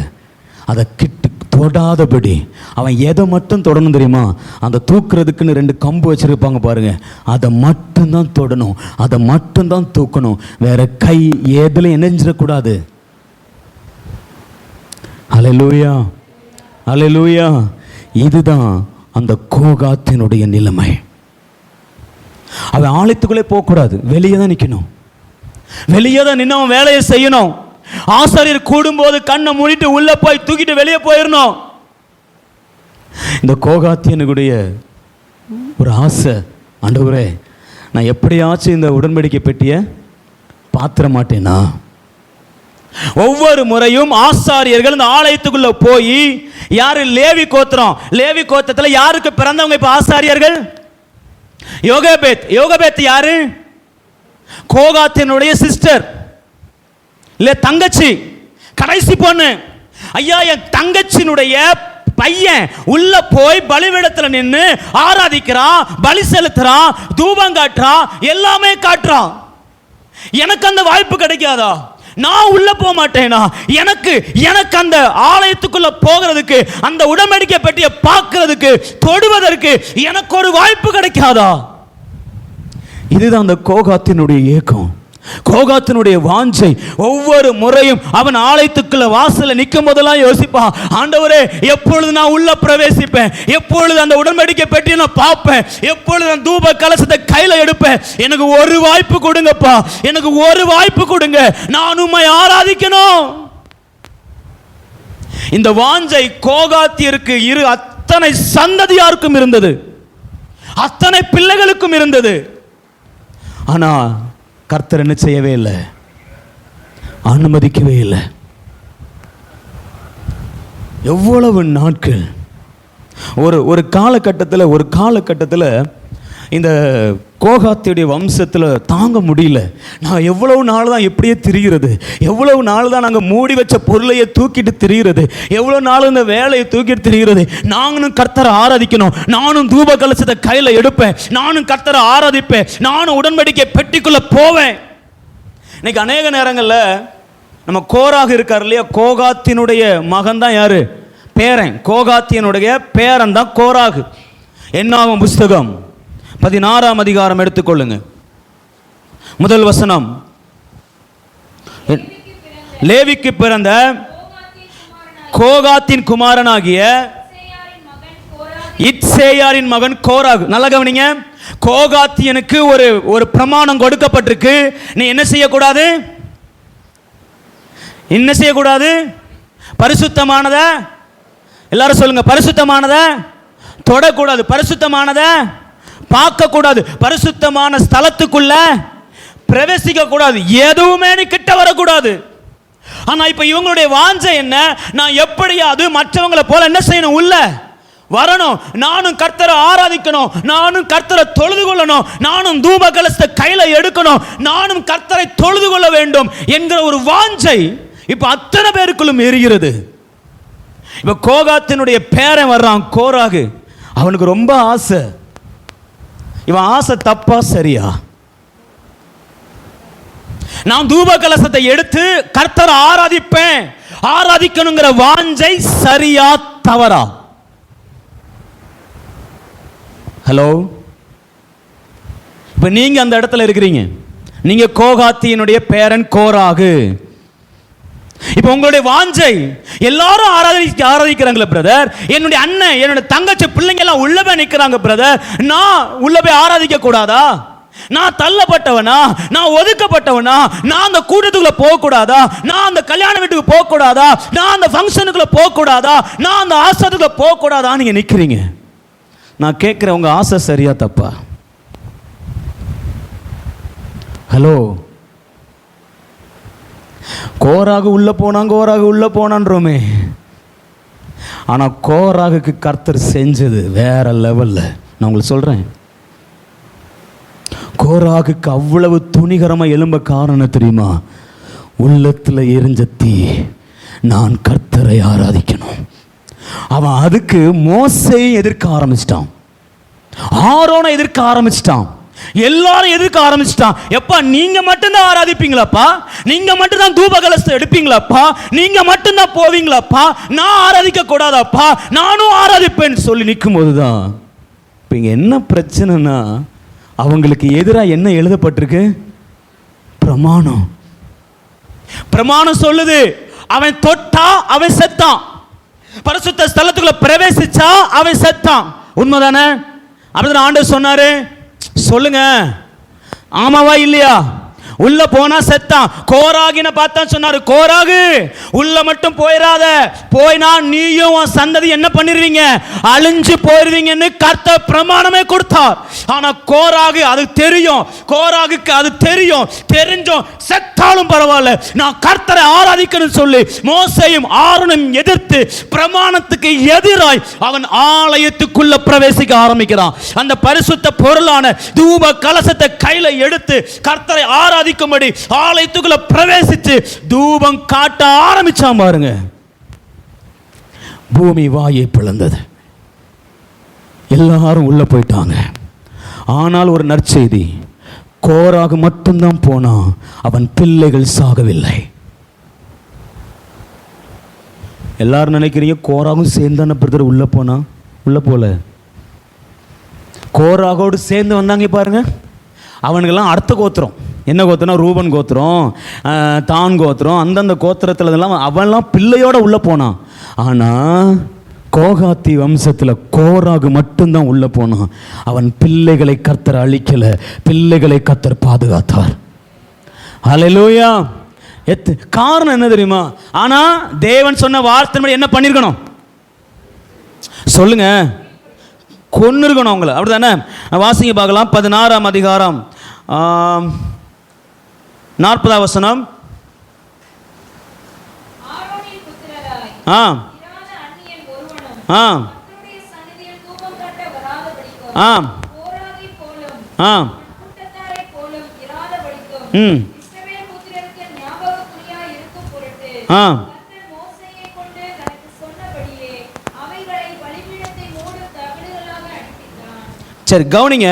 அதை கிட்டு தொடாதபடி அவன் எதை மட்டும் தொடணும் தெரியுமா? அந்த தூக்குறதுக்குன்னு 2 கம்பு வச்சிருப்பாங்க பாருங்க, அதை மட்டும்தான் தொடணும், அதை மட்டும்தான் தூக்கணும். வேற கை எதுலையும் இணைஞ்சிடக்கூடாது. அல்லேலூயா, அல்லேலூயா. இதுதான் அந்த கோகாத்தினுடைய நிலைமை. அவன் ஆலயத்துக்குள்ளே போகக்கூடாது, வெளியே தான் நிற்கணும். வெளியே தான் நின்று அவன் வேலையை செய்யணும். ஆசாரியர் கூடும்போது கண்ணை மூடிட்டு உள்ள போய் தூக்கிட்டு வெளியே போயிடணும். இந்த கோகாத்தியனுடைய ஒரு ஆசை, ஆண்டவரே நான் எப்படியாச்சும் இந்த உடன்படிக்கை பெட்டியை பாத்திர மாட்டேனா? ஒவ்வொரு முறையும் ஆசாரியர்கள் இந்த ஆலயத்துக்குள்ள போய், யாரு? லேவி கோத்திரம். லேவி கோத்திரத்தில் யாருக்கு பிறந்தவங்க இப்ப ஆசாரியர்கள்? யோகபேத். யோகபேத் யாரு? கோகாத்தினுடைய சிஸ்டர், இல்ல தங்கச்சி, கடைசி பொண்ணு. ஐயா, என் தங்கச்சினுடைய பையன் உள்ள போய் பலிபீடத்தில் நின்று ஆராதிக்கிறான், பலி செலுத்துறான், தூபம் காட்டுறான், எல்லாமே காட்டுறான். எனக்கு அந்த வாய்ப்பு கிடைக்காதா? நான் உள்ள போக மாட்டேனா? எனக்கு அந்த ஆலயத்துக்குள்ள போகிறதுக்கு, அந்த உடன்படிக்கை பெட்டியை பார்க்கிறதுக்கு, தொடுவதற்கு எனக்கு ஒரு வாய்ப்பு கிடைக்காதா? இதுதான் அந்த கோகாத்தினுடைய ஏக்கம், கோகாத்தினுடைய வாஞ்சை. ஒவ்வொரு முறையும் அவன் ஆலயத்துக்குள்ள வாசல்ல நிற்கும் போதெல்லாம் யோசிப்பான், ஆண்டவரே எப்பொழுது நான் உள்ள பிரவேசிப்பேன், எப்பொழுது அந்த உடன்படிக்கை பெட்டியை நான் பார்ப்பேன், எப்பொழுது நான் தூப கலசத்தை கையில எடுப்பேன், எனக்கு ஒரு வாய்ப்பு கொடுங்கப்பா, எனக்கு ஒரு வாய்ப்பு கொடுங்க, நான் உம்மை ஆராதிக்கணும். இந்த வாஞ்சை கோகாத்தியருக்கு அத்தனை சந்ததியாருக்கும் இருந்தது, அத்தனை பிள்ளைகளுக்கும் இருந்தது. ஆனா கர்த்தர் என்ன செய்யவே இல்லை, அனுமதிக்கவே இல்லை. எவ்வளவு நாட்கள், ஒரு காலகட்டத்தில் இந்த கோகாத்தியுடைய வம்சத்தில் தாங்க முடியல. நான் எவ்வளவு நாள் தான் எப்படியே திரிகிறது, எவ்வளவு நாள் தான் நாங்கள் மூடி வச்ச பொருளையை தூக்கிட்டு திரிகிறது, எவ்வளோ நாள் இந்த வேலையை தூக்கிட்டு திரிகிறது. நானும் கர்த்தரை ஆராதிக்கணும், நானும் தூப கலசத்தை கையில் எடுப்பேன், நானும் கர்த்தரை ஆராதிப்பேன், நானும் உடன்படிக்கை பெட்டிக்குள்ள போவேன். இன்னைக்கு அநேக நேரங்களில் நம்ம கோராக இருக்கார் இல்லையா, கோகாத்தினுடைய மகன் தான் யாரு? பேரன். கோகாத்தியனுடைய பேரன் தான் கோராகு. என்னாகும் புஸ்தகம் 16ஆம் அதிகாரம் எடுத்துக்கொள்ளுங்க, முதல் வசனம். லேவிக்கு பிறந்த கோகாத்தின் குமாரனாகிய இத்சேயாரின் மகன் கோராகு. நல்லா கவனிங்க, கோகாத்தியனுக்கு ஒரு பிரமாணம் கொடுக்கப்பட்டிருக்கு. நீ என்ன செய்யக்கூடாது? என்ன செய்யக்கூடாது? பரிசுத்தமானத, எல்லாரும் சொல்லுங்க, பரிசுத்தமானத தொடக்கூடாது, பரிசுத்தமானத பார்க்க கூடாது, பரிசுத்தமான ஸ்தலத்துக்குள்ள பிரவேசிக்க கூடாது, எதுவுமே நீ கிட்ட வரக்கூடாது. ஆனா இப்ப இவங்களுடைய வாஞ்சை என்ன? நான் எப்படியாவது மற்றவங்களை போல என்ன செய்யணும்? உள்ள வரணும், நானும் கர்த்தரை ஆராதிக்கணும், நானும் கர்த்தரை தொழுது கொள்ளணும், நானும் தூப கலசத்தை கையில எடுக்கணும், நானும் கர்த்தரை தொழுது கொள்ள வேண்டும் என்கிற ஒரு வாஞ்சை இப்ப அத்தனை பேருக்குள்ளும் எரிகிறது. இப்ப கோகாத்தினுடைய பேரன் வர்றான் கோராகு. அவனுக்கு ரொம்ப ஆசை. இவன் ஆசை தப்பா சரியா? நான் தூப கலசத்தை எடுத்து கர்த்தரை ஆராதிப்பேன், ஆராதிக்கணுங்கிற வாஞ்சை சரியா தவறா? ஹலோ, இப்ப நீங்க அந்த இடத்துல இருக்கிறீங்க. நீங்க கோகாத்தியினுடைய பேரன் கோராகு. இப்ப உங்களுடைய வாஞ்சை, எல்லாரும் ஆராதிக்கிறாங்களே பிரதர், என்னுடைய அண்ணன் என்னுடைய தங்கச்சி பிள்ளைங்க எல்லாம் உள்ள போய் நிற்கிறாங்க பிரதர், நான் உள்ள போய் ஆராதிக்க கூடாதா? நான் தள்ளப்பட்டவனா? நான் ஒதுக்கப்பட்டவனா? நான் அந்த கூட்டத்துக்குள்ள போக கூடாதா? நான் அந்த கல்யாண வீட்டுக்கு போக கூடாதா? நான் அந்த ஃபங்க்ஷனுக்குள்ள போக கூடாதா? நான் அந்த ஆசத்துக்குள்ள போக கூடாதா? நீங்க நிக்கிறீங்க. நான் கேட்கிறேன், உங்க ஆசை சரியா தப்பா? ஹலோ, கோராகு உள்ள போனான், கோராகு உள்ள போனான்றோமே, ஆனா கோராகுக்கு கர்த்தர் செஞ்சது வேற லெவல்ல. நான் உங்களுக்கு சொல்றேன், கோராகுக்கு அவ்வளவு துணிகரமா எழும்ப காரணம் தெரியுமா? உள்ளத்துல எரிஞ்ச தீ, நான் கர்த்தரை ஆராதிக்கணும். அவன் அதுக்கு மோசையை எதிர்க்க ஆரம்பிச்சிட்டான், ஆரோனை எதிர்க்க ஆரம்பிச்சிட்டான், எல்லாரும் எதிர்க்க ஆரம்பிச்சிட்டான். எப்பா, நீங்க மட்டும்தான் ஆராதிப்பீங்களாப்பா? நீங்க மட்டும்தான் தூப கலசத்தை எடுப்பீங்களாப்பா? நீங்க மட்டும்தான் போவீங்களாப்பா? நான் ஆராதிக்க கூடாதாப்பா? நானும் ஆராதிப்பேன்னு சொல்லி நிற்கும் போதுதான் இப்ப இங்க என்ன பிரச்சனைனா, அவங்களுக்கு எதிராக என்ன எழுதப்பட்டிருக்கு? பிரமாணம். பிரமாணம் சொல்லுது, அவன் தொட்டா அவன் செத்தான், பரிசுத்த ஸ்தலத்துக்குள்ள பிரவேசிச்சா அவன் செத்தான். உண்மைதானே? அப்படிதான் ஆண்டவர் சொன்னாரு. சொல்லுங்க, ஆமாவா இல்லையா? உள்ள போனா செத்தான். கோராகின பார்த்தா சொன்னாரு, கோராகு உள்ள மட்டும் போயிடாத, போய்னா நீயும் உன் சந்ததி என்ன பண்ணிருவீங்க? அழிஞ்சு போயிருவீங்கன்னு கர்த்தர் பிரமாணமே கொடுத்தார். ஆனா கோராகு அது தெரியும், கோராகுக்கு அது தெரியும், தெரிஞ்சும் செத்தாலும் பரவாயில்ல, நான் கர்த்தரை ஆராதிக்கணும்னு சொல்லி மோசேயும் ஆரோனையும் எதிர்த்து பிரமாணத்துக்கு எதிராய் அவன் ஆலயத்துக்குள்ள பிரவேசிக்க ஆரம்பிக்கிறான். அந்த பரிசுத்த பொருளான தூப கலசத்தை கையில எடுத்து கர்த்தரை ஆராதிக்கும்படி ஆலயத்துக்குள்ள பிரவேசித்து தூபம் காட்ட ஆரம்பிச்சான். பாருங்க, பூமி வாயை பிளந்தது, எல்லாரும் உள்ள போயிட்டாங்க. ஆனால் ஒரு நற்செய்தி, கோராகு மட்டும்தான் போனான், அவன் பிள்ளைகள் சாகவில்லை. எல்லாரும் நினைக்கிறீங்க கோராகும் சேர்ந்தான பிரதர் உள்ள போனா, உள்ள போல. கோராகோடு சேர்ந்து வந்தாங்க பாருங்க, அவனுக்கெல்லாம் அடுத்த கோத்திரம். என்ன கோத்திரம்? ரூபன் கோத்திரம், தான் கோத்திரம், அந்தந்த கோத்திரத்தில் அவன்லாம் பிள்ளையோட உள்ள போனான். ஆனால் கோகாத்தி வம்சத்தில் கோராகு மட்டும்தான் உள்ள போனான். அவன் பிள்ளைகளை கர்த்தர் அழிக்கல, பிள்ளைகளை கர்த்தர் பாதுகாத்தார். ஹல்லேலூயா. காரணம் என்ன தெரியுமா? ஆனா தேவன் சொன்ன வார்த்தை என்ன பண்ணிருக்கணும் சொல்லுங்க? கொன்னு இருக்கணும் அவங்கள, அப்படிதானே? வாசிங்க பார்க்கலாம், 16ஆம் அதிகாரம் 40ஆம் வசனம். சரி, கவனிங்க.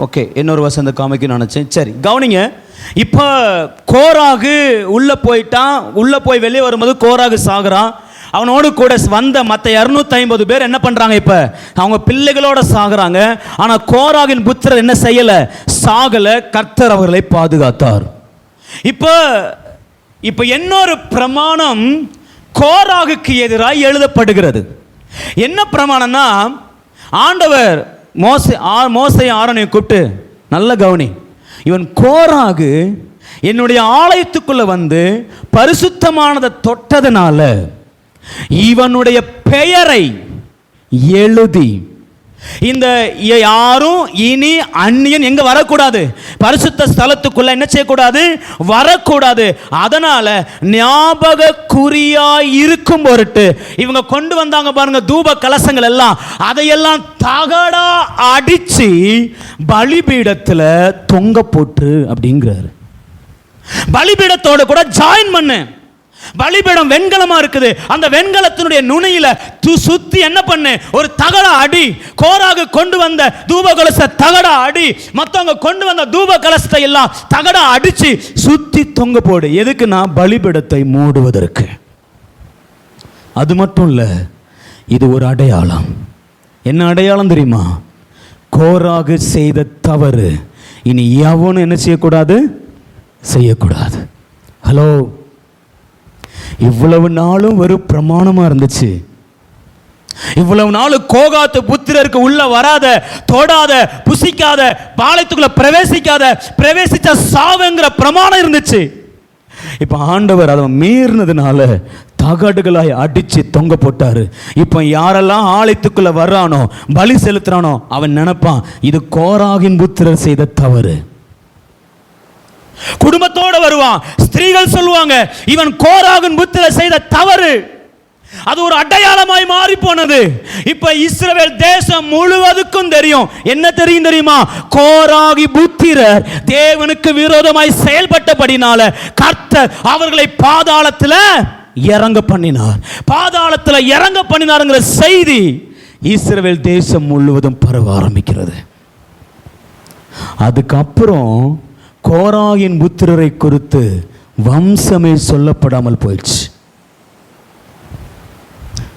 ஓகே, இன்னொரு வசந்த காமிக்க நினைச்சேன். சரி, கவனிங்க. இப்போ கோராகு உள்ள போயிட்டான். உள்ள போய் வெளியே வரும்போது கோராகு சாகுறான். அவனோடு கூட வந்த மற்ற 250 பேர் என்ன பண்றாங்க? இப்ப அவங்க பிள்ளைகளோட சாகுறாங்க. ஆனா கோராகின் புத்திரர் என்ன செய்யல? சாகல. கர்த்தர் அவர்களை பாதுகாத்தார். இப்ப இன்னொரு பிரமாணம் கோராகுக்கு எதிராக எழுதப்படுகிறது. என்ன பிரமாணம்னா, ஆண்டவர் மோசே ஆரோனை கூப்பிட்டு, நல்ல கவனி, இவன் கோராகு என்னுடைய ஆலயத்துக்குள்ள வந்து பரிசுத்தமானதை தொட்டதனால இவனுடைய பெயரை எழுதி இந்த யாரும் இனி அந்நியன் எங்க வரக்கூடாது, பரிசுத்த ஸ்தலத்துக்குள்ள என்ன செய்யக்கூடாது, வரக்கூடாது. அதனால ஞாபக குறியாய் இருக்கும் பொருட்டு இவங்க கொண்டு வந்தாங்க பாருங்க தூப கலசங்கள் எல்லாம், அதையெல்லாம் தகடா அடிச்சு பலிபீடத்துல தொங்க போட்டு அப்படிங்கிறாரு. பலிபீடத்தோட கூட ஜாயின் பண்ணு. பலிபீடம் வெண்கலமா இருக்குது, அந்த வெண்கலத்தினுடைய நுனியில சுத்தி என்ன பண்ணு, ஒரு தகட அடி. கோராகு கொண்டு வந்த தூப கலச தகட அடி, மத்தவங்க கொண்டு வந்த தூப கலசத்தை எல்லாம் தகட அடிச்சு சுத்தி தொங்க போடு. எதுக்குன்னா பலிபீடத்தை மூடுவதற்கு. அது மட்டும் இல்ல, இது ஒரு அடையாளம். என்ன அடையாளம் தெரியுமா? கோராகு செய்த தவறு இனி எவனும் என்ன செய்யக்கூடாது, செய்யக்கூடாது. ஹலோ, இவ்வளவு நாளும் ஒரு பிரமாணமா இருந்துச்சு. இவ்வளவு நாள் கோகாத்து புத்திரருக்கு உள்ள வராத, தொடாத, புசிக்காத, பாளையத்துக்குள்ள பிரவேசிக்காத, பிரவேசிச்ச சாவுங்கிற பிரமாணம் இருந்துச்சு. இப்ப ஆண்டவர் அதை மீறினதுனால தகடுகளாய் அடிச்சு தொங்க போட்டாரு. இப்ப யாரெல்லாம் ஆலயத்துக்குள்ள வர்றானோ, பலி செலுத்துறானோ, அவன் நினைப்பான் இது கோராகின் புத்திரர் செய்த தவறு. குடும்பத்தோட வருவான். ஸ்திரீகள் சொல்லுவாங்க இவன் கோராகின் புத்திரர் செய்த தவறு. அது ஒரு அடையாளமாய் மாறி போனது. இப்ப இஸ்ரவேல் தேசம் முழுவதுக்கும் தெரியும். என்ன தெரியும் தெரியுமா? கோராகி புத்திரர் தேவனுக்கு விரோதமாய் செயல்பட்டபடினால கர்த்தர் அவர்களை பாதாளத்தில் இறங்க பண்ணினார். பாதாளத்தில் இறங்க பண்ணினார்ங்கிற செய்தி இஸ்ரவேல் தேசம் முழுவதும் பரவ ஆரம்பிக்கிறது. அதுக்கப்புறம் கோராகின் புத்திரரை குறித்து வம்சமே சொல்லப்படாமல் போயிடுச்சு.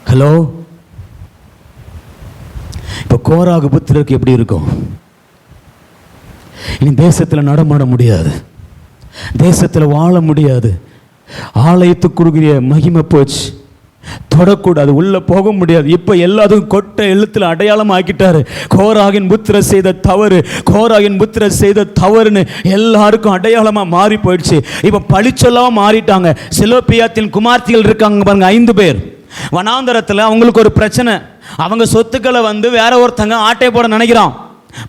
ஹலோ, இப்ப கோராகு புத்திரருக்கு எப்படி இருக்கும்? இனி தேசத்தில் நடமாட முடியாது, தேசத்தில் வாழ முடியாது. ஆலயத்துக்குரிய மகிமை போச்சு, தொடக்கூடாது, உள்ள போக முடியாது. இப்ப எல்லாத்துக்கும் கொட்ட எழுத்துல அடையாளம் ஆக்கிட்டாரு. கோராகின் புத்திர செய்த தவறு, கோராகின் புத்திர செய்த தவறுன்னு எல்லாருக்கும் அடையாளமா மாறி போயிடுச்சு. இப்ப பழிச்சொல்லாம மாறிட்டாங்க. செலோப்பியாத்தின் குமார்த்திகள் இருக்காங்க பாருங்க, 5 பேர். வனாந்தரத்தில் அவங்களுக்கு ஒரு பிரச்சனை. அவங்க சொத்துக்களை வேற ஒருத்தங்க ஆட்டை போட நினைக்கிறான்,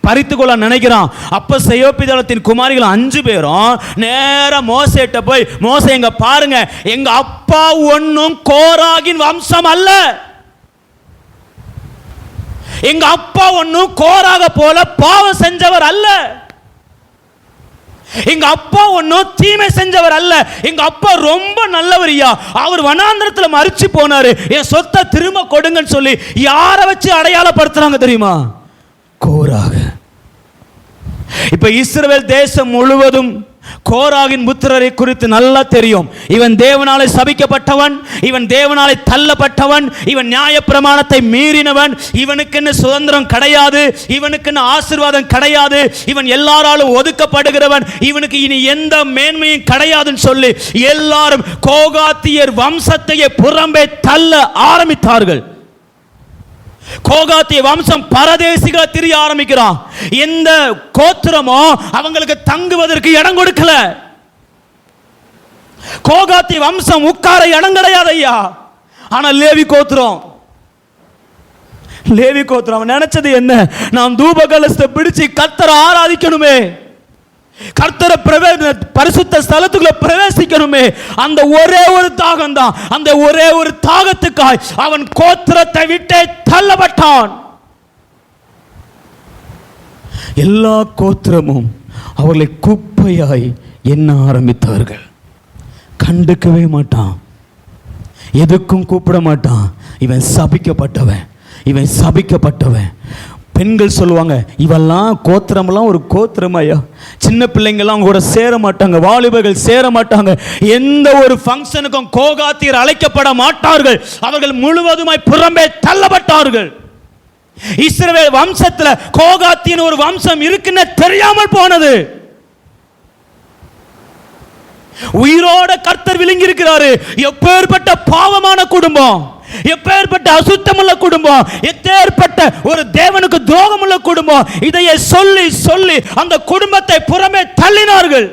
பறித்துக்கொள்ள நினைக்கிறான். அப்ப செயோப்பிதளத்தின் குமாரிகள் 5 பேரும் நேரா மோசேட்ட போய், மோசே எங்க பாருங்க, எங்க அப்பா ஒன்னும் கோராகின் வம்சம் அல்ல, எங்க அப்பா ஒன்னும் கோராக போல பாவம் செஞ்சவர் அல்ல, எங்க அப்பா ஒன்னும் தீமை செஞ்சவர் அல்ல, எங்க அப்பா ரொம்ப நல்லவரியா, அவர் வனாந்தரத்தில் மரிச்சு போனாரு, என் சொத்தை திரும்ப கொடுங்கன்னு சொல்லி யாரை வச்சு அடையாளப்படுத்துறாங்க தெரியுமா? கோராக. இப்ப இஸ்ரவேல் தேசம் முழுவதும் கோராகின் புத்திரரை குறித்து நல்லா தெரியும். இவன் தேவனாலே சபிக்கப்பட்டவன், இவன் தேவனாலே தள்ளப்பட்டவன், இவன் நியாயப்பிரமாணத்தை மீறினவன், இவனுக்குன்னு சுதந்திரம் கிடையாது, இவனுக்குன்னு ஆசீர்வாதம் கிடையாது, இவன் எல்லாராலும் ஒதுக்கப்படுகிறவன், இவனுக்கு இனி எந்த மேன்மையும் கிடையாதுன்னு சொல்லி எல்லாரும் கோகாத்தியர் வம்சத்தையே புறம்பே தள்ள ஆரம்பித்தார்கள். கோகாத்திய வம்சம் பரதேசிகளை திரிய ஆரம்பிக்கிறான். எந்த கோத்திரமோ அவங்களுக்கு தங்குவதற்கு இடம் கொடுக்கல. கோகாத்திய வம்சம் உட்கார இடம் கிடையாது ஐயா. ஆனா லேவி கோத்திரம் அவன் நினைச்சது என்ன? நாம் தூப கலசத்தை பிடிச்சு கர்த்தரை ஆராதிக்கணுமே, கர்த்தரை பரிசுத்த ஸ்தலத்துக்குள்ள பிரவேசிக்கணுமே. அந்த ஒரே ஒரு தாகம் தான், அந்த ஒரே ஒரு தாகத்துக்காய் அவன் கோத்திரத்தை விட்டே தள்ளப்பட்டான். எல்லா கோத்திரமும் அவர்களை குப்பையாய் எண்ண ஆரம்பித்தார்கள். கண்டுக்கவே மாட்டான், எதுக்கும் கூப்பிட மாட்டான். இவன் சபிக்கப்பட்டவன், இவன் சபிக்கப்பட்டவன். பெண்கள் சொல்லுவாங்க, இவெல்லாம் கோத்திரமெல்லாம் ஒரு கோத்திரமாயா, சின்ன பிள்ளைங்கெல்லாம் கூட சேர மாட்டாங்க, வாலிபர்கள் சேர மாட்டாங்க, எந்த ஒரு ஃபங்க்ஷனுக்கும் கோகாத்தியர் அழைக்கப்பட மாட்டார்கள், அவர்கள் முழுவதுமாய் புறம்பே தள்ளப்பட்டார்கள். இஸ்ரவேல் வம்சத்துல கோகாத்தியன் ஒரு வம்சம் இருக்குன்னு தெரியாமல் போனது. உயிரோட கர்த்தர் விழுங்கி இருக்கிறாரு. எப்பேற்பட்ட பாவமான குடும்பம், எப்பேற்பட்ட அசுத்தமுள்ள குடும்பம், எப்பேற்பட்ட ஒரு தேவனுக்கு துரோகமுள்ள குடும்பம். இதையே சொல்லி சொல்லி அந்த குடும்பத்தை புறமே தள்ளினார்கள்.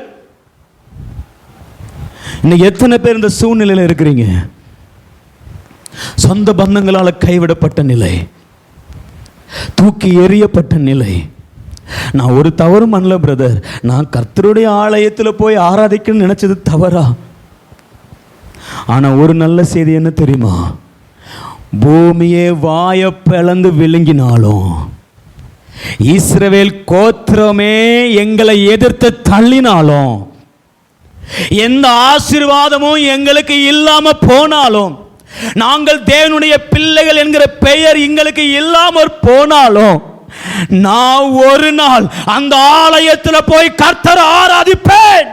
இன்னைக்கு எத்தனை பேர் இந்த சூழ்நிலையில் இருக்கிறீங்க? சொந்த பந்தங்களால் கைவிடப்பட்ட நிலை, தூக்கி எறியப்பட்ட நிலை. நான் ஒரு தவறும் பண்ணல பிரதர், நான் கர்த்தருடைய ஆலயத்தில் போய் ஆராதிக்கணும்னு நினைச்சது தவறா? ஆனா ஒரு நல்ல செய்தி என்ன தெரியுமா? பூமியே வாயை பிளந்து விழுங்கினாலும், இஸ்ரவேல் கோத்திரமே எங்களை எதிர்த்து தள்ளினாலும், எந்த ஆசீர்வாதமும் எங்களுக்கு இல்லாம போனாலும், நாங்கள் தேவனுடைய பிள்ளைகள் என்கிற பெயர் எங்களுக்கு இல்லாமற் போனாலும், நான் ஒரு நாள் அந்த ஆலயத்தில் போய் கர்த்தரை ஆராதிப்பேன்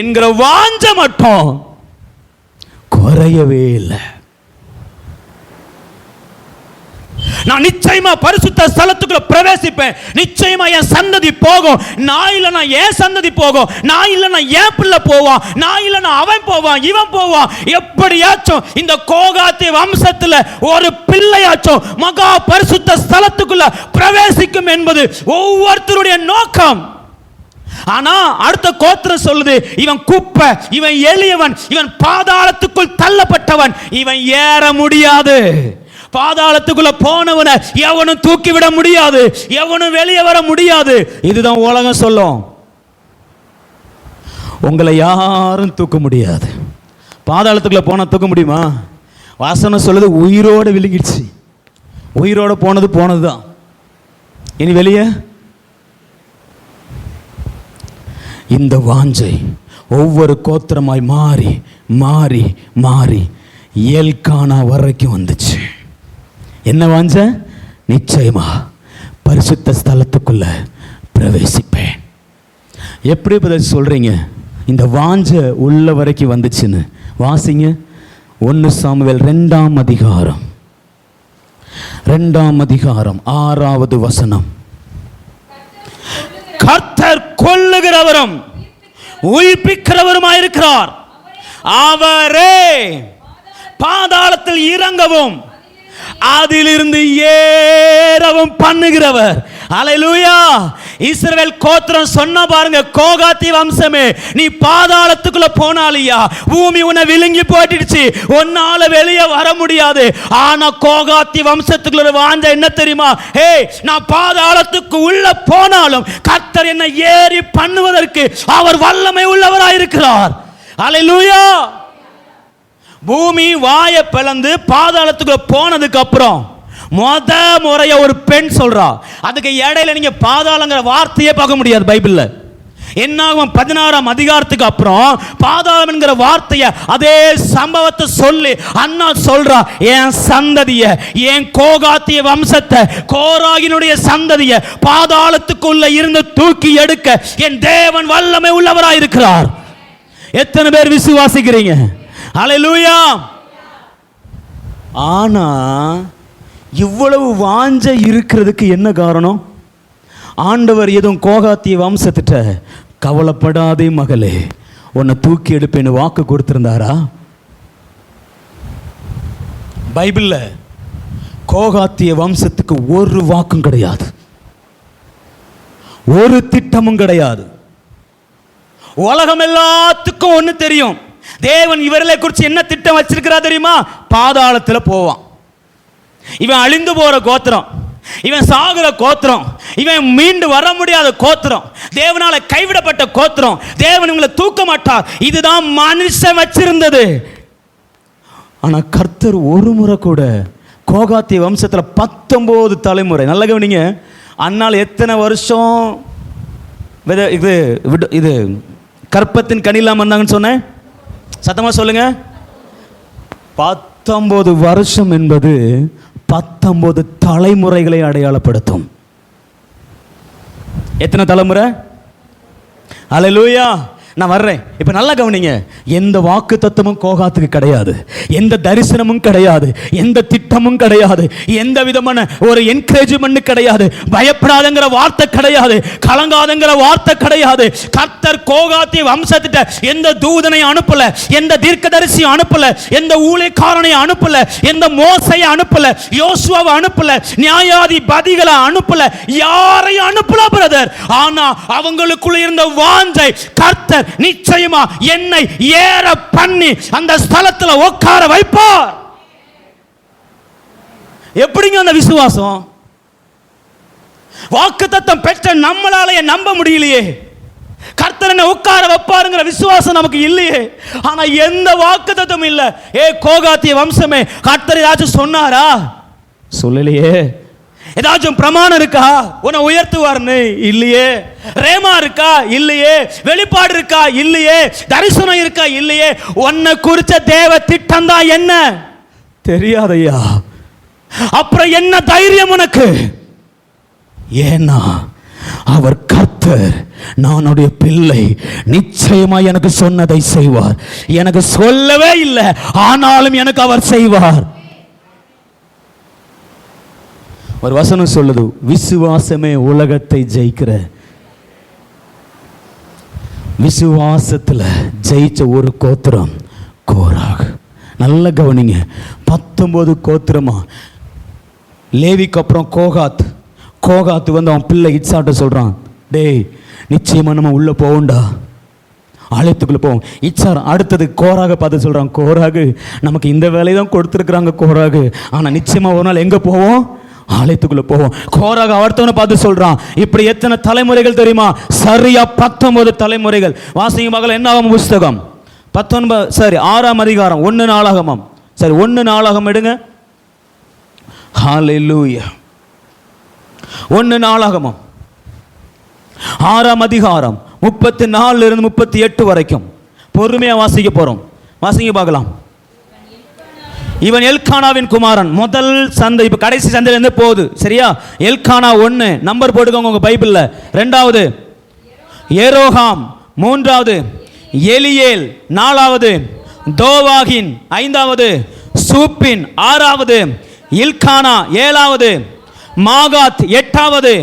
என்கிற வாஞ்சை மட்டும் குறையவே இல்லை. நான் நிச்சயமா பரிசுத்த ஸ்தலத்துக்குள்ள பிரவேசிப்பேன். நிச்சயமா என் சந்ததி போகும். நான் இல்லைனா என் சந்ததி போகும். நான் இல்லைனா என் பிள்ளை போவான். நான் இல்லைனா அவன் போவான், இவன் போவான். எப்படியாச்சும் இந்த கோகாத்தி வம்சத்தில் ஒரு பிள்ளையாச்சும் மகா பரிசுத்த ஸ்தலத்துக்குள்ள பிரவேசிக்கும் என்பது ஒவ்வொருத்தருடைய நோக்கம். ஆனா அடுத்த கோத்திரம் சொல்லுது, இவன் குப்பை, இவன் எளியவன், இவன் பாதாளத்துக்குள் தள்ளப்பட்டவன், இவன் ஏற முடியாது. பாதாளத்துக்குள்ள போனவனை எவனும் தூக்கி விட முடியாது, எவனும் வெளியே வர முடியாது. இதுதான் உலகம் சொல்லும். உங்களை யாரும் தூக்க முடியாது. பாதாளத்துக்குள்ள போன தூக்க முடியுமா? வாசனம் சொல்லுது உயிரோட விழுங்கிடுச்சு. உயிரோட போனதுதான். இனி வெளியே இந்த வாஞ்சை ஒவ்வொரு கோத்திரமாய் மாறி மாறி மாறி எல்கானா வரைக்கும் வந்துச்சு. என்ன வாஞ்ச? நிச்சயமா பரிசுத்த ஸ்தலத்துக்குள்ள பிரவேசிப்பேன். எப்படி பதில் சொல்றீங்க? இந்த வாஞ்ச உள்ள வரைக்கும் வந்துச்சுன்னு வாசிங்க. 1 சாமுவேல் 2ஆம் அதிகாரம் 6வது வசனம். கர்த்தர் கொல்லுகிறவரும் உயிர்ப்பிக்கிறவருமாயிருக்கிறார். அவரே பாதாளத்தில் இறங்கவும் அதிலிருந்து ஏறவும் பண்ணுகிறவர். அல்லேலூயா. இஸ்ரவேல் கோத்திரம் சொன்ன பாருங்க, கோகாத்தி வம்சமே நீ பாதாளத்துக்குள்ள போனாலியா, பூமி உன்னை விழுங்கி போட்டுடுச்சு, உன்னால வெளியே வர முடியாது. ஆனா கோகாத்தி வம்சத்துக்குள்ள வாஞ்ச என்ன தெரியுமா? ஹே, நான் பாதாளத்துக்கு உள்ள போனாலும் கர்த்தர் என்னை ஏறி பண்ணுவதற்கு அவர் வல்லமை உள்ளவராயிருக்கிறார். அல்லேலூயா. பூமி வாயை பிளந்து பாதாளத்துக்கு போனதுக்கு அப்புறம் முத முறைய ஒரு பெண் சொல்றா. அதுக்கு இடையில நீங்க பாதாளங்கிற வார்த்தையே பார்க்க முடியாது பைபிள்ல. என்னாகும் 16ஆம் அதிகாரத்துக்கு அப்புறம் பாதாளம் என்கிற வார்த்தைய அதே சம்பவத்தை சொல்லி அண்ணா சொல்றா, என் சந்ததிய, என் கோகாத்திய வம்சத்தை, கோராகினுடைய சந்ததிய பாதாளத்துக்குள்ள இருந்து தூக்கி எடுக்க என் தேவன் வல்லமை உள்ளவராயிருக்கிறார். எத்தனை பேர் விசுவாசிக்கிறீங்க? அல்லேலூயா. ஆனா இவ்வளவு வாஞ்ச இருக்கிறதுக்கு என்ன காரணம்? ஆண்டவர் எதுவும் கோகாத்திய வம்சத்திட்ட கவலைப்படாதே மகளே, உன்னை தூக்கி எடுப்பேன்னு வாக்கு கொடுத்திருந்தாரா? பைபிள்ல கோகாத்திய வம்சத்துக்கு ஒரு வாக்கும் கிடையாது, ஒரு திட்டமும் கிடையாது. உலகம் எல்லாத்துக்கும் ஒன்று தெரியும், தேவன் இவர்களை குறித்து என்ன திட்டம் வச்சிருக்கிறா தெரியுமா? பாதாளத்தில் போவான், இவன் அழிந்து போற கோத்திரம், இவன் சாகுற கோத்திரம், இவன் மீண்டு வர முடியாத கோத்திரம், தேவனால கைவிடப்பட்ட கோத்திரம், தேவன் இவங்களை தூக்க மாட்டார். இதுதான் மனுஷன் வச்சிருந்தது. ஆனா கர்த்தர் ஒரு முறை கூட கோகாத்திய வம்சத்தில் 19 தலைமுறை, நல்ல கவனிங்க, அன்னால் எத்தனை வருஷம் இது கற்பத்தின் கனி இல்லாம இருந்தாங்கன்னு சொன்னேன்? சத்தமா சொல்லுங்க. 19 வருஷம் என்பது 19 தலைமுறைகளை அடையாளப்படுத்தும். எத்தனை தலைமுறை? அல்லேலூயா. நான் வர்றேன். இப்ப நல்லா கவனிங்க. எந்த வாக்கு தத்துவமும் கோகாத்துக்கு கிடையாது, எந்த தரிசனமும் கிடையாது, எந்த திட்டமும் கிடையாது, எந்த விதமான ஒரு என்கரேஜ்மெண்ட் கிடையாது, பயப்படாதங்கிற வார்த்தை கிடையாது, கலங்காதங்கிற வார்த்தை கிடையாது. கர்த்தர் கோகாத்திய வம்சத்திட்ட எந்த தூதனை அனுப்பல, எந்த தீர்க்கதரிசி அனுப்பல, எந்த ஊழியக்காரனை அனுப்பல, எந்த மோசையை அனுப்பல, யோசுவாவை அனுப்பல, நியாயாதிபதிகளை அனுப்பல, யாரையும் அனுப்பல பிரதர். ஆனா அவங்களுக்குள்ள இருந்த வாஞ்சை, கர்த்தர் நிச்சயமா என்னை ஏற பண்ணி அந்த ஸ்தலத்தில் உட்கார வைப்பார். எப்படிங்க அந்த விசுவாசம்? வாக்குத்தத்தம் பெற்ற நம்மளால நம்ப முடியலையே. கர்த்தர் என்ன உட்கார வைப்பாருங்கிற விசுவாசம் நமக்கு இல்லையே. ஆனா எந்த வாக்குத்தத்தமும் இல்ல. கோகாத்திய வம்சமே, கர்த்தர் ஏதாச்சும் சொன்னாரா? சொல்லலையே. ஏதாச்சும் பிரமாணம் இருக்கா உன்னை உயர்த்துவார்னு? இல்லையே. ரேமா இருக்கா? இல்லையே. வெளிப்பாடு இருக்கா? இல்லையே. தரிசனம் இருக்கா? இல்லையே. உன்னை குறிச்ச தேவ திட்டம் தான் என்ன தெரியாதையா? அப்புறம் என்ன தைரியம் உனக்கு? ஏன்னா அவர் கர்த்தர், நானுடைய பிள்ளை, நிச்சயமா எனக்கு சொன்னதை செய்வார். எனக்கு சொல்லவே இல்லை, ஆனாலும் எனக்கு அவர் செய்வார். ஒரு வசனம் சொல்லுது, விசுவாசமே உலகத்தை ஜெயிக்கிற. விசுவாசத்துல ஜெயிச்ச ஒரு கோத்திரம் கோராகு. நல்ல கவனிங்க, 19 கோத்திரமா. லேவிக்கு அப்புறம் கோகாத். கோகாத்து வந்து அவன் பிள்ளை இட்சாட்ட சொல்றான், டேய் நிச்சயமா நம்ம உள்ள போவோம்டா, ஆலயத்துக்குள்ள போவோம். இச்சார் அடுத்தது கோராக பார்த்து சொல்றான், கோராகு நமக்கு இந்த வேலையை தான் கொடுத்துருக்குறாங்க கோராகு, ஆனா நிச்சயமா ஒரு நாள் எங்க போவோம்? ஆலயத்துக்குள்ள போவோம். கோராக அடுத்தவனை பார்த்து சொல்றான், இப்படி எத்தனை தலைமுறைகள் தெரியுமா? சரியா 19 தலைமுறைகள். வாசிங்க மகள் என்ன ஆகும் புஸ்தகம் 6ஆம் அதிகாரம் 1 நாளாகமம். சரி 1 நாளாகம் எடுங்க. ஹல்லேலூயா. 1 நாளாகமம் 6ஆம் அதிகாரம் 34 இருந்து 38 வரைக்கும் பொறுமையா வாசிக்க போறோம். வாசிங்க பார்க்கலாம். இவன் எல்கானாவின் குமாரன். முதல் சந்தை, இப்ப கடைசி சந்தையில இருந்து போகுது. சரியா? எல்கானா 1 நம்பர் போட்டுக்கோங்க உங்க பைபிள்ல. 2வது ஏரோகாம், 3வது எலியேல், 4வது தோவாகின், 5வது சூப்பின், 6வது இல்கானா, 7வது மாகாத், 8வது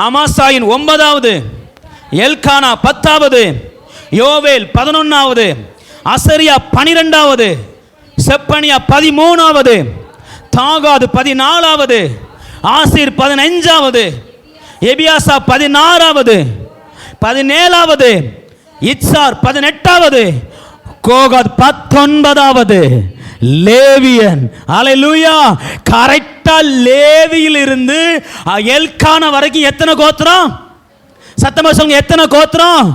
அமாசாயின், 9வது எல்கானா, 10வது யோவேல், 11வது அசரியா, 12வது செப்பனியா, 13வது தாகாது, 14வது ஆசிர், 15வது எபியாசா, 16வது 17வது இத்சார், 18வது கோகாத், 19வது லேவியன். ஹல்லேலூயா. கரெக்டா லேவியில் இருந்து எல்கானா வரைக்கும் எத்தனை கோத்திரம்? சத்தமா சொல்லுங்க, எத்தனை கோத்திரம்?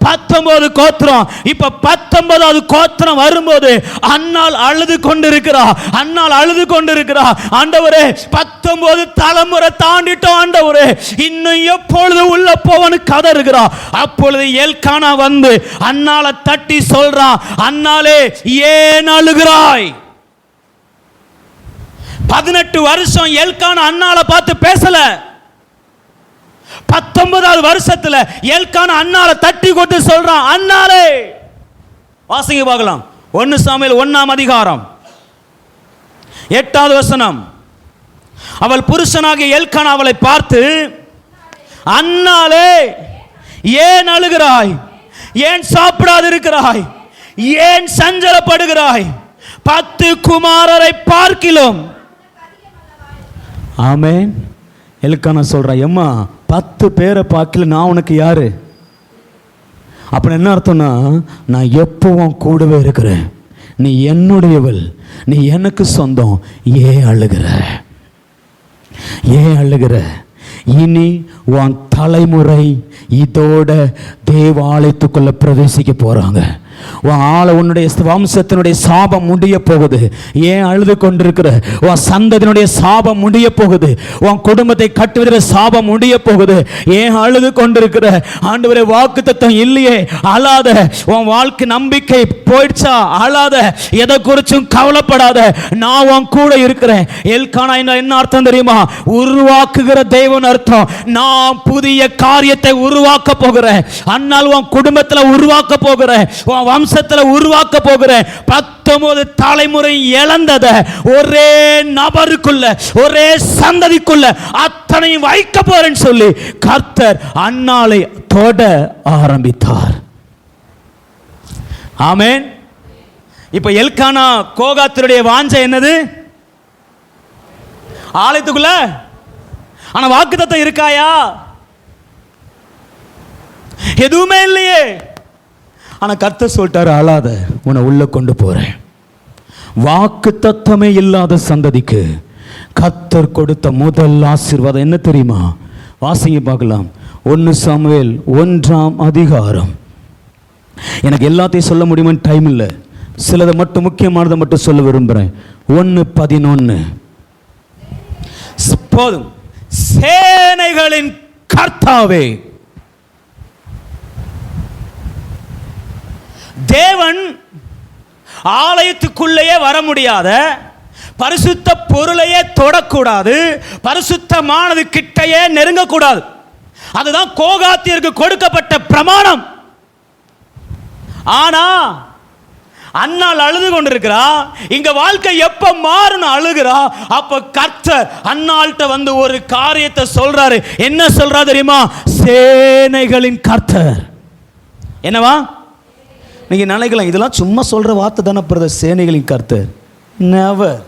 19 கோத்திரம். இப்ப 19வது கோத்திரம் வரும்போது அன்னாள் அழுது கொண்டிருக்கிறார். அன்னாள் அழுது கொண்டிருக்கிறார், ஆண்டவரே 19 தலைமுறை தாண்டிட்டோம் ஆண்டவரே, இன்னும் எப்பொழுது உள்ள போவனு கதறுகிறார். அப்பொழுது எல்கானா வந்து அன்னாளை தட்டி சொல்றான், அன்னாளே ஏன் அழுகிறாய்? 18 வருஷம் எல்கானா அன்னாளை பார்த்து பேசல. 19வது வருஷத்துல எல்கானா அன்னாளை தட்டி கொண்டு சொல்றான், அன்னாளே. வாசிங்க பார்க்கலாம். 1 சாமுவேல் 1ஆம் அதிகாரம் 8வது வசனம். அவள் புருஷனாகிய எல்கானா அவளை பார்த்து, அன்னாளே ஏன் அழுகிறாய்? ஏன் சாப்பிடாது இருக்கிறாய்? ஏன் சஞ்சலப்படுகிறாய்? 10 குமாரரை பார்க்கிலும். ஆமென். எல்கானா சொல்றா, எம்மா 10 பேரை பார்க்கல, நான் உனக்கு யாரு? அப்ப என்ன அர்த்தம்னா, நான் எப்பவும் கூடவே இருக்கிறேன், நீ என்னுடையவள், நீ எனக்கு சொந்தம். ஏன் அழுகிற? ஏன் அழுகிற? இனி உன் தலைமுறை இதோட தேவாலயத்துக்குள்ள பிரவேசிக்க போறாங்க. உன்னுடைய வம்சத்தினுடைய சாபம் முடிய போகுது. ஏன் அழுது கொண்டிருக்கிற? உன் சந்ததியினுடைய சாபம் முடிய போகுது. உன் குடும்பத்தை கட்டுகிற சாபம் முடிய போகுது. ஏன் அழுது கொண்டிருக்கிற? ஆண்டவரே வாக்குத்தத்தம் இல்லையே, அழாத. உன் வாழ்க்கை நம்பிக்கை போயிடுச்சா? அழாத. எதை குறிச்சும் கவலைப்படாத, நான் உன் கூட இருக்கிறேன். எல்கானா என்ன அர்த்தம் தெரியுமா? உருவாக்குகிற தேவன் அர்த்தம். நான் புதிய காரியத்தை உருவாக்க போகிறேன். அன்னால் உன் குடும்பத்தில் உருவாக்க போகிறேன், உன் வம்சத்தில் உருவாக்க போகிறேன். 19 தலைமுறை இழந்தத ஒரே நபருக்குள்ள, ஒரே சந்ததிக்குள்ள அத்தனையும் வைக்க போறேன்னு சொல்லி கர்த்தர் அன்னாளை தொட ஆரம்பித்தார். ஆமென். இப்ப எல்கானா கோகாத்தினுடைய வாஞ்சை என்னது? ஆலயத்துக்குள்ள. ஆனா வாக்குத்தத்தம் இருக்காயா? எதுவுமே இல்லையே. ஆனா கர்த்தர் சொல்லிட்டாரு, அழாத, உன்னை உள்ள கொண்டு போறேன். வாக்கு தத்தமே இல்லாத சந்ததிக்கு கர்த்தர் கொடுத்த முதல் ஆசீர்வாதம் என்ன தெரியுமா? வாசிங்க பார்க்கலாம். 1 சாமுவேல் 1ஆம் அதிகாரம். எனக்கு எல்லாத்தையும் சொல்ல முடியுமான்னு டைம் இல்லை, சிலதை மட்டும் முக்கியமானதை மட்டும் சொல்ல விரும்புகிறேன். 1:11 போதும். சேனைகளின் கர்த்தாவே, தேவன் ஆலயத்துக்குள்ளேயே வர முடியாத, பரிசுத்த பொருளையே தொடக்கூடாது, பரிசுத்தமானது கிட்டையே நெருங்கக்கூடாது. அதுதான் கோகாத்தியருக்கு கொடுக்கப்பட்ட பிரமாணம். ஆனா அன்னாள் அழுது கொண்டிருக்கிறா. இங்க வாழ்க்கை எப்ப மாறும் அழுகிறா. அப்ப கர்த்தர் அன்னாள்கிட்ட வந்து ஒரு காரியத்தை சொல்றாரு. என்ன சொல்றா தெரியுமா? சேனைகளின் கர்த்தர். என்னவா? நீங்க நினைக்கலாம் இதெல்லாம் சும்மா சொல்ற வார்த்தை தானே பிரதர், சேனைகளின் கர்த்தர். நெவர்.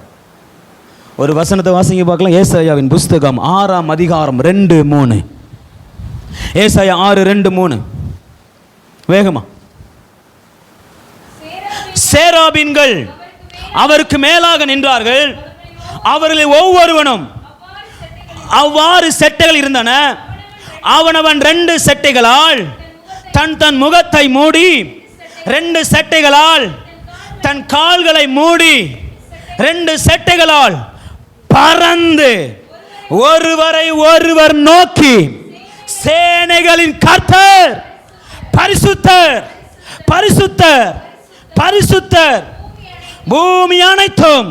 ஒரு வசனத்தை வாசிங்க பார்க்கலாம். ஏசாயாவின் புஸ்தகம் 6ஆம் அதிகாரம் 2-3. ஏசாயா 6:2-3 வேகமா. சேராபீன்கள் அவருக்கு மேலாக நின்றார்கள், அவர்களில் ஒவ்வொருவனும் அவ்வாறு செட்டைகள் இருந்தன. அவனவன் 2 செட்டைகளால் தன் தன் முகத்தை மூடி, 2 செட்டைகளால் தன் கால்களை மூடி, 2 செட்டைகளால் பறந்து ஒருவரை ஒருவர் நோக்கி, சேனைகளின் கர்த்தர் பரிசுத்தர் பரிசுத்தர் பரிசுத்தர், பூமி அனைத்தும்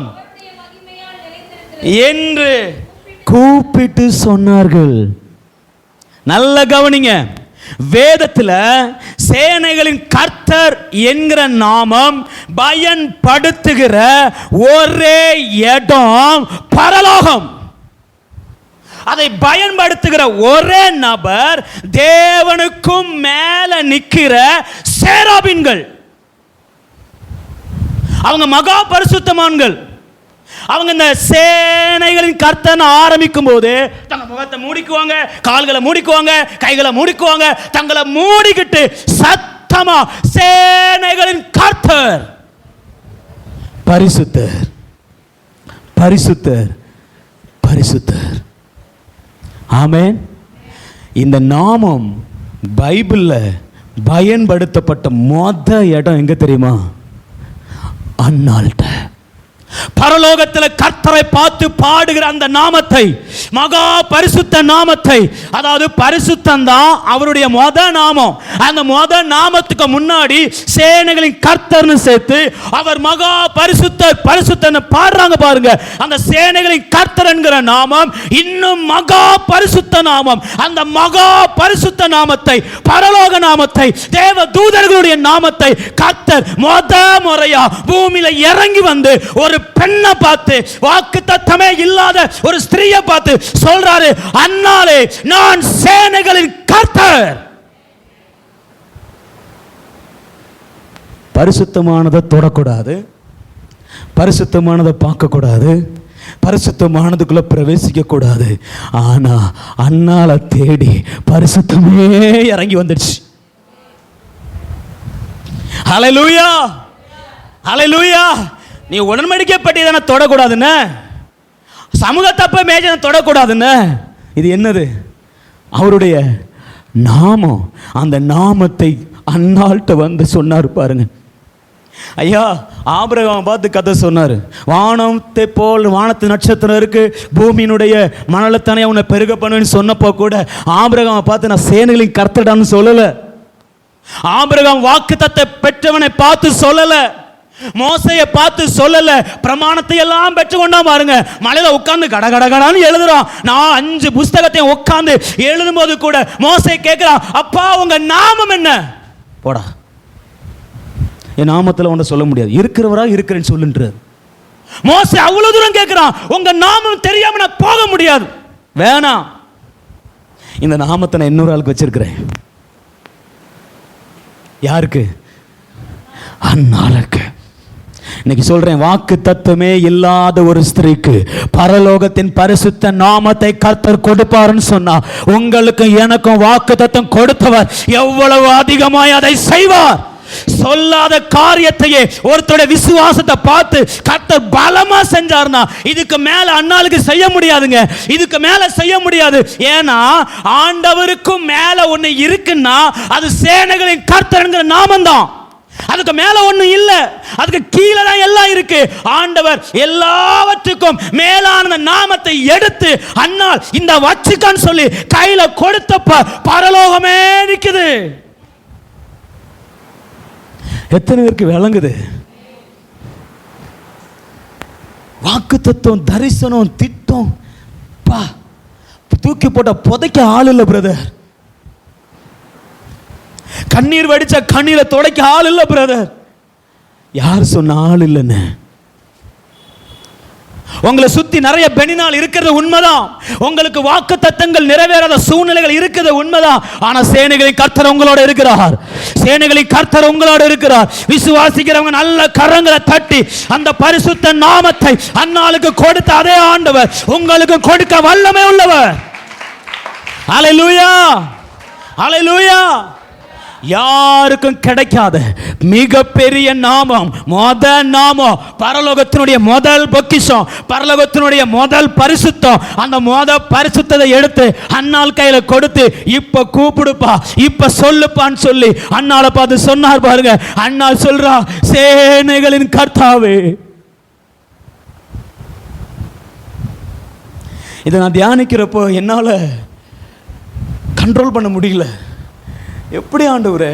என்று கூப்பிட்டு சொன்னார்கள். நல்ல கவனிங்க. வேதத்தில் சேனைகளின் கர்த்தர் என்கிற நாமம் பயன்படுத்துகிற ஒரே இடம் பரலோகம். அதை பயன்படுத்துகிற ஒரே நபர் தேவனுக்கும் மேல நிற்கிற சேராபீன்கள். அவங்க மகா பரிசுத்தமான்கள். அவங்க இந்த சேனைகளின் கர்த்தனை ஆரம்பிக்கும் போது தங்க முகத்தை மூடிக்குவாங்க, கால்களை மூடிக்குவாங்க, கைகளை மூடிக்குவாங்க, தங்களை மூடிக்கிட்டு சத்தமா சேனைகளின் கர்த்தர் பரிசுத்தர் பரிசுத்தர் பரிசுத்தர். ஆமென். இந்த நாமம் பைபிள்ல பயன்படுத்தப்பட்ட இடம் எங்க தெரியுமா? அன்னாள்கிட்ட. பரலோகத்தில் கர்த்தரை பார்த்து பாடுகிற அந்த நாமத்தை, மகா பரிசுத்த நாமத்தை, அதாவது பரிசுத்தம் தான் அவருடைய நாமம். அந்த நாமத்துக்கு முன்னாடி சேனைகளின் கர்த்தர்னு சேர்த்து அவர் மகா பரிசுத்தர் பரிசுத்தன்னு பாடுறாங்க பாருங்க. அந்த சேனைகளின் கர்த்தர் என்கிற நாமம் இன்னும் மகா பரிசுத்த நாமம். அந்த மகா பரிசுத்த நாமத்தை, பரலோக நாமத்தை, தேவ தூதர்களுடைய நாமத்தை கர்த்தர் முறையா பூமியில இறங்கி வந்து ஒரு பெண்ணை பார்த்து, வாக்குத்தத்தமே இல்லாத ஒரு ஸ்திரீயை பார்த்து சொல்றாரு, அன்னாளே நான் சேனைகளின் கர்த்தர். பரிசுத்தமானதை தொடக்கூடாது, பரிசுத்தமானதை பார்க்க கூடாது, பரிசுத்தமானதுக்குள்ள பிரவேசிக்க கூடாது. ஆனா அன்னாளை தேடி பரிசுத்தமே இறங்கி வந்துடுச்சு. ஹல்லேலூயா ஹல்லேலூயா. நீ உடன்படிக்கைப்பட்டதை தொடக்கூடாதுன்னு, சமூக தப்ப மேஜை தொடக்கூடாதுன்னு. இது என்னது? அவருடைய நாமம். அந்த நாமத்தை அன்னாள்கிட்ட வந்து சொன்னார் பாருங்க. ஐயா, ஆபிரகாம் பார்த்து கதை சொன்னார். வானத்தை போல் வானத்து நட்சத்திரம் இருக்கு, பூமியினுடைய மணலத்தனை உன்னை பெருக பண்ணுன்னு சொன்னப்போ கூட ஆபிரகாம் பார்த்து நான் சேனைகளின் கர்த்தடான்னு சொல்லல. ஆபிரகாம் வாக்குத்தத்தை பெற்றவனை பார்த்து சொல்லல, மோசையை பார்த்து சொல்லல. பிரமாணத்தை எல்லாம் பெற்றுக்கொண்டா பாருங்க. மலையில உட்கார்ந்து கடகடகடான்னு எழுதுறான். நான் 5 புஸ்தகத்தை உட்கார்ந்து எழுதும் போது கூட மோசை கேட்கிறான், அப்பா உங்க நாமம் என்ன? போடா, என் நாமத்தில் ஒன்றை சொல்ல முடியாது, இருக்கிறவரா இருக்கிறேன்னு சொல்லுன்ற மோசை அவ்வளவு தூரம் கேட்கிறான். உங்க நாமம் தெரியாம நான் போக முடியாது. வேணாம், இந்த நாமத்தை நான் இன்னொரு ஆளுக்கு வச்சிருக்கிறேன். யாருக்கு? அன்னாளுக்கு. இன்னைக்கு சொல்றேன், வாக்கு தத்துவமே இல்லாத ஒரு ஸ்திரீக்கு பரலோகத்தின் பரிசுத்த நாமத்தை கர்த்தர் கொடுப்பாருன்னு சொன்னா, உங்களுக்கு எனக்கும் வாக்கு தத்துவம் கொடுத்தவர் எவ்வளவு அதிகமாய் அதை செய்வார். சொல்லாத காரியத்தையே ஒருத்தருடைய விசுவாசத்தை பார்த்து கர்த்தர் பலமா செஞ்சார்னா இதுக்கு மேல அண்ணாளுக்கு செய்ய முடியாதுங்க. இதுக்கு மேல செய்ய முடியாது. ஏன்னா ஆண்டவருக்கும் மேல ஒண்ணு இருக்குன்னா அது சேனைகளின் கர்த்தர்ங்கிற நாமம் தான். அதுக்கு மேல ஒண்ணு இல்ல, அதுக்கு கீழே தான் எல்லாம் இருக்கு. ஆண்டவர் எல்லாவற்றுக்கும் மேலான நாமத்தை எடுத்து அண்ணால் இந்த வச்சுக்கான்னு சொல்லி கையில கொடுத்தப்ப பரலோகமே நிக்குது. எத்தனை பேருக்கு விளங்குது? வாக்கு தத்துவம், தரிசனம், திட்டம் தூக்கி போட்ட புதைக்க ஆள் இல்ல பிரதர். கண்ணீர் வடிச்ச கண்ணீரை துடைக்க ஆள் இல்ல பிரதர். யார் சொன்ன ஆள் இல்லைன்னு? உங்களை சுத்தி நிறைய பெனினால் இருக்கிறது உண்மைதான். உங்களுக்கு வாக்கு தத்தங்கள் நிறைவேறாத சூழ்நிலைகள் இருக்கிறது உண்மைதான். ஆனா சேனைகளின் கர்த்தர் உங்களோட இருக்கிறார். சேனைகளின் கர்த்தர் உங்களோட இருக்கிறார். விசுவாசிக்கிறவங்க நல்ல கரங்களை தட்டி அந்த பரிசுத்த நாமத்தை அன்னாளுக்கு கொடுத்த அதே ஆண்டவர் உங்களுக்கு கொடுக்க வல்லமை உள்ளவர். ஹல்லேலூயா, ஹல்லேலூயா. யாருக்கும் கிடைக்காத மிகப்பெரிய நாமம், நாமம், பரலோகத்தினுடைய முதல் பொக்கிஷம், பரலோகத்தினுடைய முதல் பரிசுத்தம். அந்த முதல் பரிசுத்தத்தை எடுத்து அன்னாள் கையில கொடுத்து இப்ப கூப்பிடுப்பா, இப்ப சொல்லுப்பான்னு சொல்லி அன்னாளை பார்த்து சொன்னார் பாருங்க. அன்னாள் சொல்றா, சேனைகளின் கர்த்தாவே. இதை நான் தியானிக்கிறப்போ என்னால கண்ட்ரோல் பண்ண முடியல. எப்படி ஆண்டவரே,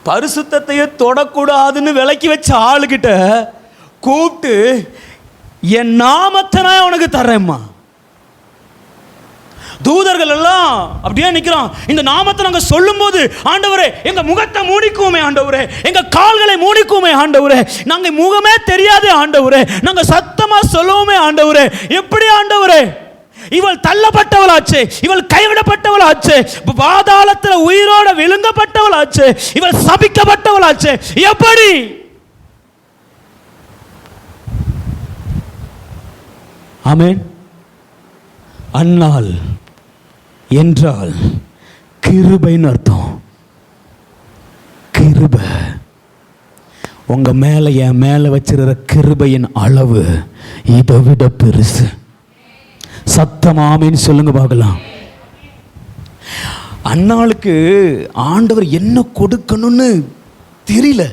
பரிசுத்தத்தையே தொடக்கூடாதுன்னு விலக்கி வச்ச ஆளுகிட்ட கூப்பிட்டு என் நாமத்தை நான் உனக்கு தர்றேம்மா. தூதர்கள் எல்லாம் அப்படியே நிற்கிறான். இந்த நாமத்தை நாங்கள் சொல்லும் போது ஆண்டவரே எங்க முகத்தை மூடிக்குவோமே ஆண்டவரே, எங்க கால்களை மூடிக்குவோமே ஆண்டவரே, நாங்க முகமே தெரியாது ஆண்டவரே, நாங்க சத்தமா சொல்லுவோமே ஆண்டவரே. எப்படி ஆண்டவரே, இவள் தள்ளப்பட்டவளாச்சு, இவள் கைவிடப்பட்டவளாச்சு, பாதாளத்தில் உயிரோட விழுங்கப்பட்டவளாச்சு, இவள் சபிக்கப்பட்டவளாச்சு. எப்படி? ஆமென். அன்னாள் என்றால் கிருபைன்னு அர்த்தம். கிருபை. உங்க மேல என் மேல வச்சிருக்கிற கிருபையின் அளவு இதை விட பெருசு. சத்தமாமின்னு சொல்லுங்க பார்க்கலாம். அன்னாளுக்கு ஆண்டவர் என்ன கொடுக்கணும்னு தெரியல.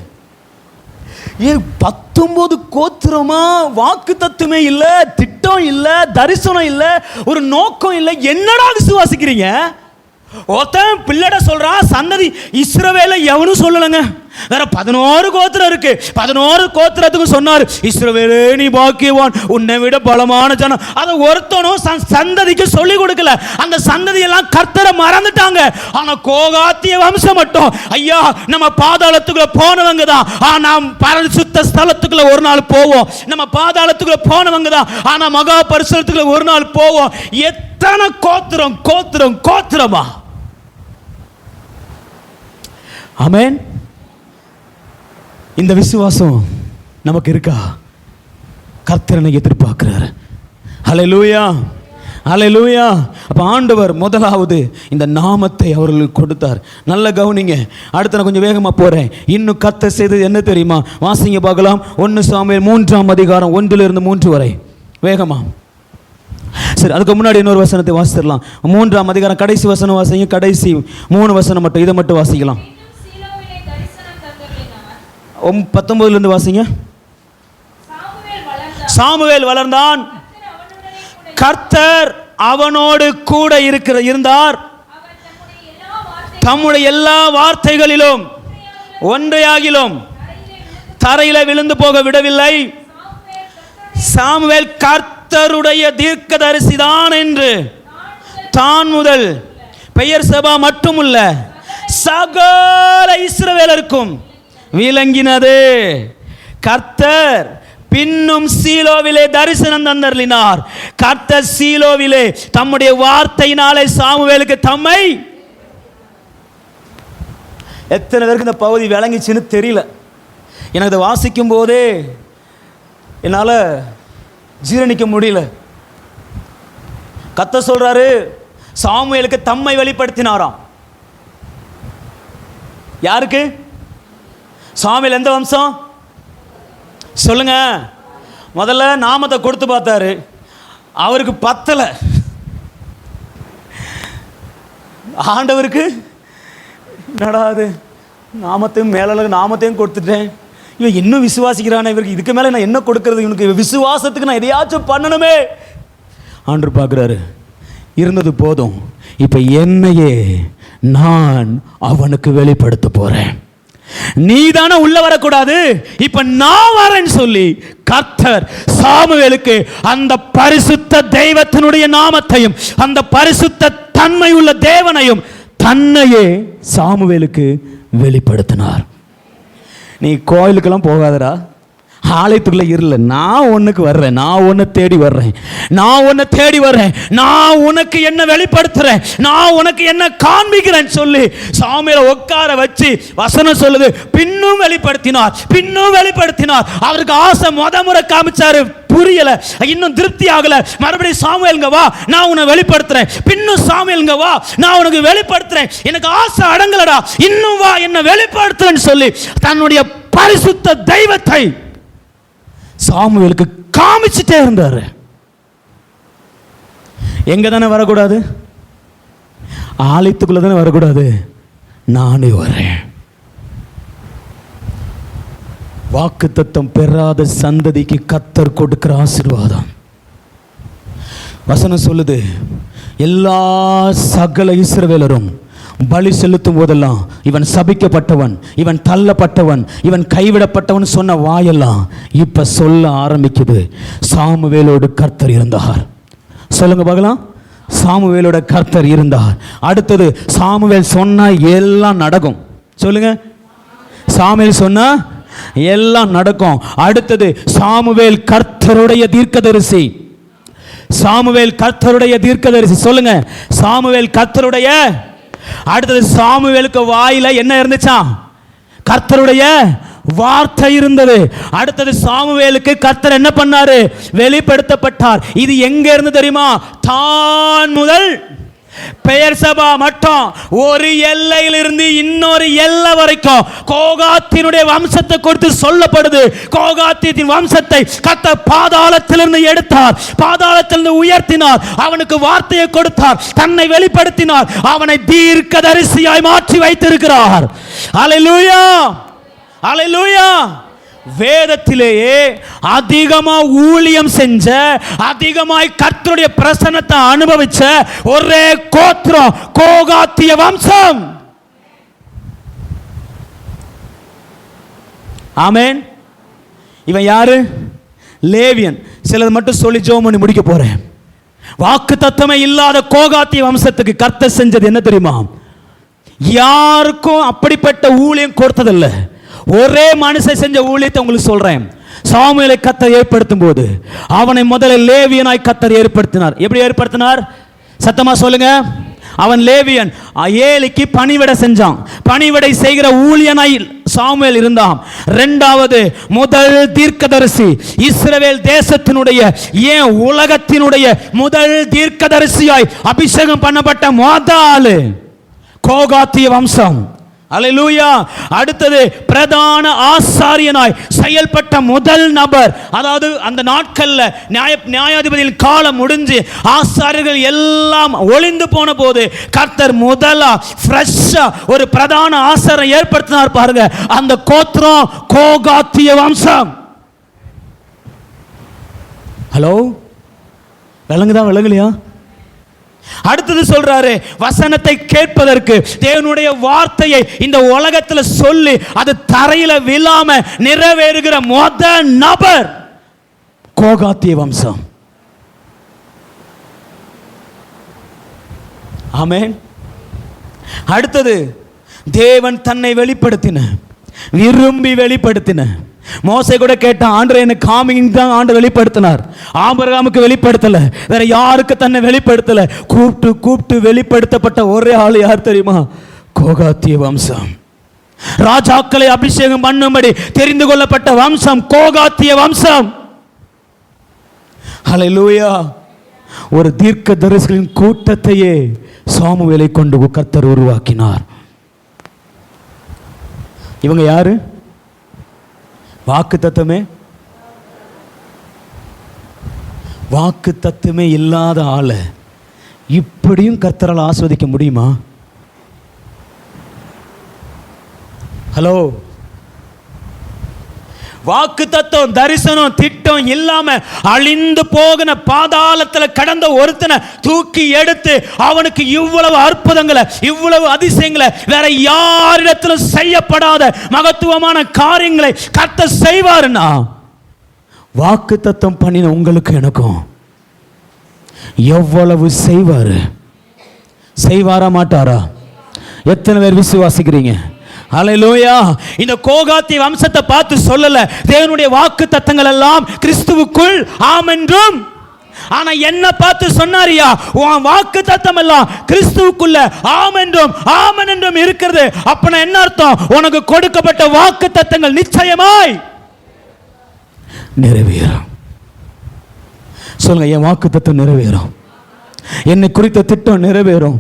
19 கோத்திரமா வாக்கு தத்துவமே இல்ல, திட்டம் இல்ல, தரிசனம் இல்ல, ஒரு நோக்கம் இல்ல. என்னடா விசுவாசிக்கிறீங்க? ஒருத்தன் பிள்ளட சொல்றான், சந்ததி இஸ்ரவேல எவனும் சொல்லலங்க. வேற 11 கோத்திரம் இருக்கு. 11 கோத்திரத்துக்கு சொன்னார், இஸ்ரவேலே நீ பாக்கியவான், உன்னை விட பலமான ஜனம். அதை ஒருத்தனும் சந்ததிக்கு சொல்லி கொடுக்கல. அந்த சந்ததி எல்லாம் கர்த்தரை மறந்துட்டாங்க. ஆனா கோகாத்திய வம்சம் மட்டும், ஐயா நம்ம பாதாளத்துக்குள்ள போனவங்க தான், நாம் பரிசுத்த ஸ்தலத்துக்குள்ள ஒரு நாள் போவோம். நம்ம பாதாளத்துக்குள்ள போனவங்க தான், ஆனா மகா பரிசுத்தத்துக்குள்ள ஒரு நாள் போவோம். எத்தனை கோத்திரம், கோத்திரம், கோத்திரமா. ஆமென். இந்த விசுவாசம் நமக்கு இருக்கா? கர்த்தரனை எதிர்பார்க்கிறார். ஹல்லேலூயா, ஹல்லேலூயா. அப்ப ஆண்டவர் முதலாவது இந்த நாமத்தை அவர்களுக்கு கொடுத்தார். நல்ல கவனிங்க. அடுத்து நான் கொஞ்சம் வேகமா போறேன். இன்னும் கர்த்தர் செய்தது என்ன தெரியுமா? வாசிங்க பார்க்கலாம். 1 சாமுவேல் 3ஆம் அதிகாரம் 1 3 வரை வேகமா. சரி, அதுக்கு முன்னாடி இன்னொரு வசனத்தை வாசிச்சிடலாம். 3ஆம் அதிகாரம் கடைசி வசனம் வாசிங்க. கடைசி 3 வசனம் மட்டும், இதை மட்டும் வாசிக்கலாம். 19 வாசிங்க. சாமுவேல் வளர்ந்தான், கர்த்தர் அவனோடு கூட இருந்தார், தம்முடைய எல்லா வார்த்தைகளிலும் ஒன்றையாகிலும் தரையில விழுந்து போக விடவில்லை. சாமுவேல் கர்த்தருடைய தீர்க்கதரிசிதான் என்று தான் முதல் பெயர் சபா மட்டுமல்ல சகல இஸ்ரவேலருக்கும் விளங்கினது. கர்த்தர் பின்னும் சீலோவிலே தரிசனம் தந்தருளினார். கர்த்தர் சீலோவிலே தம்முடைய வார்த்தையினாலே சாமுவேலுக்கு தம்மை. எத்தனை பேருக்கு இந்த பகுதி விளங்கிச்சுன்னு தெரியல. எனக்கு இதை வாசிக்கும் போதே என்னால் ஜீரணிக்க முடியல. கர்த்தர் சொல்றாரு, சாமுவேலுக்கு தம்மை வெளிப்படுத்தினாராம். யாருக்கு? சாமுவேல் எந்த வம்சம் சொல்லுங்க? முதல்ல நாமத்தை கொடுத்து பார்த்தாரு, அவருக்கு பத்தலை. ஆண்டவருக்கு என்னடா அது, நாமத்தையும் மேல நாமத்தையும் கொடுத்துட்டேன், இவன் இன்னும் விசுவாசிக்கிறானே, இவருக்கு இதுக்கு மேலே நான் என்ன கொடுக்கறது, இவனுக்கு விசுவாசத்துக்கு நான் எதையாச்சும் பண்ணணுமே. ஆண்டவர் பார்க்குறாரு, இருந்தது போதும், இப்போ என்னையே நான் அவனுக்கு வெளிப்படுத்த போறேன், நீ தானே உள்ள வரக்கூடாது, இப்ப நான் வரேன்னு சொல்லி கர்த்தர் சாமுவேலுக்கு அந்த பரிசுத்த தெய்வத்தினுடைய நாமத்தையும் அந்த பரிசுத்த தன்மை உள்ள தேவனையும் தன்னையே சாமுவேலுக்கு வெளிப்படுத்தினார். நீ கோயிலுக்கெல்லாம் போகாதடா, ஆலயத்துக்குள்ள இருல, நான் உனக்கு வர்றேன், நான் உன்னை தேடி வர்றேன், நான் உன்னை தேடி வர்றேன், நான் உனக்கு என்ன வெளிப்படுத்துறேன், நான் உனக்கு என்ன காண்பிக்கிறேன் சொல்லி சாமுவேலை உட்கார வச்சு வசனம் சொல்லுது, பின்னும் வெளிப்படுத்தினார், பின்னும் வெளிப்படுத்தினார். அவருக்கு ஆசை முறை காமிச்சாரு, புரியல, இன்னும் திருப்தி ஆகல. மறுபடியும் சாமுவேல்ங்க வா, நான் உன்னை வெளிப்படுத்துறேன். பின்னும் சாமுவேல்ங்க வா, நான் உனக்கு வெளிப்படுத்துறேன். எனக்கு ஆசை அடங்கலடா, இன்னும் வா, என்ன வெளிப்படுத்துறேன்னு சொல்லி தன்னுடைய பரிசுத்த தெய்வத்தை சாமுவேலுக்கு காமிச்சிட்டே இருந்தாரு. எங்க தானே வரக்கூடாது, ஆலயத்துக்குள்ள தானே வரக்கூடாது, நானே வரேன். வாக்குத்தத்தம் பெறாத சந்ததிக்கு கர்த்தர் கொடுக்கிற ஆசீர்வாதம். வசனம் சொல்லுது, எல்லா சகல இஸ்ரவேலரும் பலி செலுத்தும் போதெல்லாம் இவன் சபிக்கப்பட்டவன், இவன் தள்ளப்பட்டவன், இவன் கைவிடப்பட்டவன் சொன்ன வாயெல்லாம் இப்ப சொல்ல ஆரம்பிக்குது, சாமுவேலோடு கர்த்தர் இருந்தார். சொல்லுங்க பார்க்கலாம், சாமுவேலோட கர்த்தர் இருந்தார். அடுத்தது சாமுவேல் சொன்னா எல்லாம் நடக்கும். சொல்லுங்க, சாமுவேல் சொன்னா எல்லாம் நடக்கும். அடுத்தது சாமுவேல் கர்த்தருடைய தீர்க்கதரிசி. சாமுவேல் கர்த்தருடைய தீர்க்கதரிசி. சொல்லுங்க, சாமுவேல் கர்த்தருடைய. அடுத்தது சாமுவேலுக்கு வாயில என்ன இருந்துச்சா? கர்த்தருடைய வார்த்தை இருந்தது. அடுத்தது சாமுவேலுக்கு கர்த்தர் என்ன பண்ணாரு? வெளிப்படுத்தப்பட்டார். இது எங்க இருந்து தெரியுமா? தான் முதல் பெயர் சபா மட்டும் ஒரு எல்லையிலிருந்து இன்னொரு எல்லை வரைக்கும் கோகாத்தினுடைய வம்சத்தை குறித்து சொல்லப்படுது. கோகாத்தின் வம்சத்தை கர்த்தர் பாதாளத்திலிருந்து எடுத்தார், பாதாளத்திலிருந்து உயர்த்தினார், அவனுக்கு வார்த்தையை கொடுத்தார், தன்னை வெளிப்படுத்தினார், அவனை தீர்க்கதரிசியாய் மாற்றி வைத்திருக்கிறார். அல்லேலூயா, அல்லேலூயா. வேதத்திலேயே அதிகமா ஊழியம் செஞ்ச, அதிகமாய் கர்த்தருடைய பிரசன்னத்தை அனுபவிச்ச ஒரே கோத்திரம் கோகாத்திய வம்சம். ஆமென். இவன் யாரு? லேவியன். சிலது மட்டும் சொல்லி ஜெபம் பண்ணி முடிக்க போறேன். வாக்கு தத்தமே இல்லாத கோகாத்திய வம்சத்துக்கு கர்த்தர் செஞ்சது என்ன தெரியுமா? யாருக்கும் அப்படிப்பட்ட ஊழியம் கொடுத்ததில்லை. ஒரே மனுஷன் செஞ்ச ஊழியத்தை உங்களுக்கு சொல்றேன். சாமுவேலை கர்த்தர் ஏற்படுத்தும் போது அவனை முதல்ல லேவியனாய் கர்த்தர் ஏற்படுத்தினார். எப்படி ஏற்படுத்தினார்? சத்தமா சொல்லுங்க. அவன் லேவியன், ஏலிக்கு பணிவிடை செஞ்சான். பணிவிடை செய்கிற ஊழியனாய் சாமுவேல் இருந்தான். இரண்டாவது முதல் தீர்க்கதரிசி, இஸ்ரவேல் தேசத்தினுடைய, ஏன் உலகத்தினுடைய முதல் தீர்க்கதரிசியாய் அபிஷேகம் பண்ணப்பட்ட முதல் கோகாத்திய வம்சம். அல்லேலூயா. அடுத்தது பிரதான ஆசாரியனாய் செயல்பட்ட முதல் நபர். அதாவது அந்த நாட்கள்ல நியாயாதிபதியின் காலம் முடிஞ்சு ஆசாரியர்கள் எல்லாம் ஒளிந்து போன போது கர்த்தர் முதலா ஃப்ரெஷ்ஷா ஒரு பிரதான ஆசாரியரை ஏற்படுத்தினார். பாருங்க, அந்த கோத்திரம் கோகாத்திய வம்சம். ஹலோ, விளங்குதா விளங்கலையா? அடுத்தது சொல்றாரு, வசனத்தை கேட்பதற்கு, தேவனுடைய வார்த்தையை இந்த உலகத்தில் சொல்லி அது தரையில விழாம நிறைவேறுகிற முதல் நபர் கோகாத்திய வம்சம். ஆமென். அடுத்தது தேவன் தன்னை வெளிப்படுத்தின, விரும்பி வெளிப்படுத்தின. மோசே கூட கேட்டான், ஆண்டவரே எனக்கு காமிங் தான் ஆண்டவர் வெளிப்படுத்தினார். ஆபிரகாமுக்கு வெளிப்படுத்தல, வேற யாருக்கு தன்னை வெளிப்படுத்தல. கூப்பிட்டு கூப்பிட்டு வெளிப்படுத்தப்பட்ட ஒரே ஆள் யார் தெரியுமா? கோகாத்திய வம்சம். ராஜாக்களை அபிஷேகம் பண்ணும்படி தெரிந்து கொள்ளப்பட்ட வம்சம் கோகாத்திய வம்சம். அல்லேலூயா. ஒரு தீர்க்கதரிசிகளின் கூட்டத்தையே சாமுவேலை கொண்டு கர்த்தர் உருவாக்கினார். இவங்க யாரு? வாக்கு தத்துவமே இல்லாத ஆளை இப்படியும் கர்த்தரால் ஆஸ்வதிக்க முடியுமா? ஹலோ, வாக்கு தத்துவம், தரிசனம், திட்டம் இல்லாம அழிந்து போகின பாதாளத்தில் கடந்த ஒருத்தனை தூக்கி எடுத்து அவனுக்கு இவ்வளவு அற்புதங்களை, இவ்வளவு அதிசயங்களை வேற யாரிடத்திலும் செய்யப்படாத மகத்துவமான காரியங்களை கர்த்தர் செய்வாருன்னா, வாக்கு தத்துவம் பண்ணின உங்களுக்கு எனக்கும் எவ்வளவு செய்வாரு? செய்வாரா மாட்டாரா? எத்தனை பேர் விசுவாசிக்கிறீங்க? ஹல்லேலூயா. இந்த கோகாத்தி வம்சத்தை பார்த்து சொல்லல, தேவனுடைய வாக்கு தத்தங்கள் எல்லாம் கிறிஸ்துவுக்குள் ஆம் என்றும். ஆனா என்ன பார்த்து சொன்னாரியா, உன் வாக்கு தத்தம் எல்லாம் கிறிஸ்துவுக்குள்ள ஆம் என்றும் ஆமென் என்றும் இருக்கிறது. அப்ப என்ன அர்த்தம்? உனக்கு கொடுக்கப்பட்ட வாக்கு தத்தங்கள் நிச்சயமாய் நிறைவேறும். சொல்லுங்க, என் வாக்கு தத்தம் நிறைவேறும், என்னை குறித்த திட்டம் நிறைவேறும்,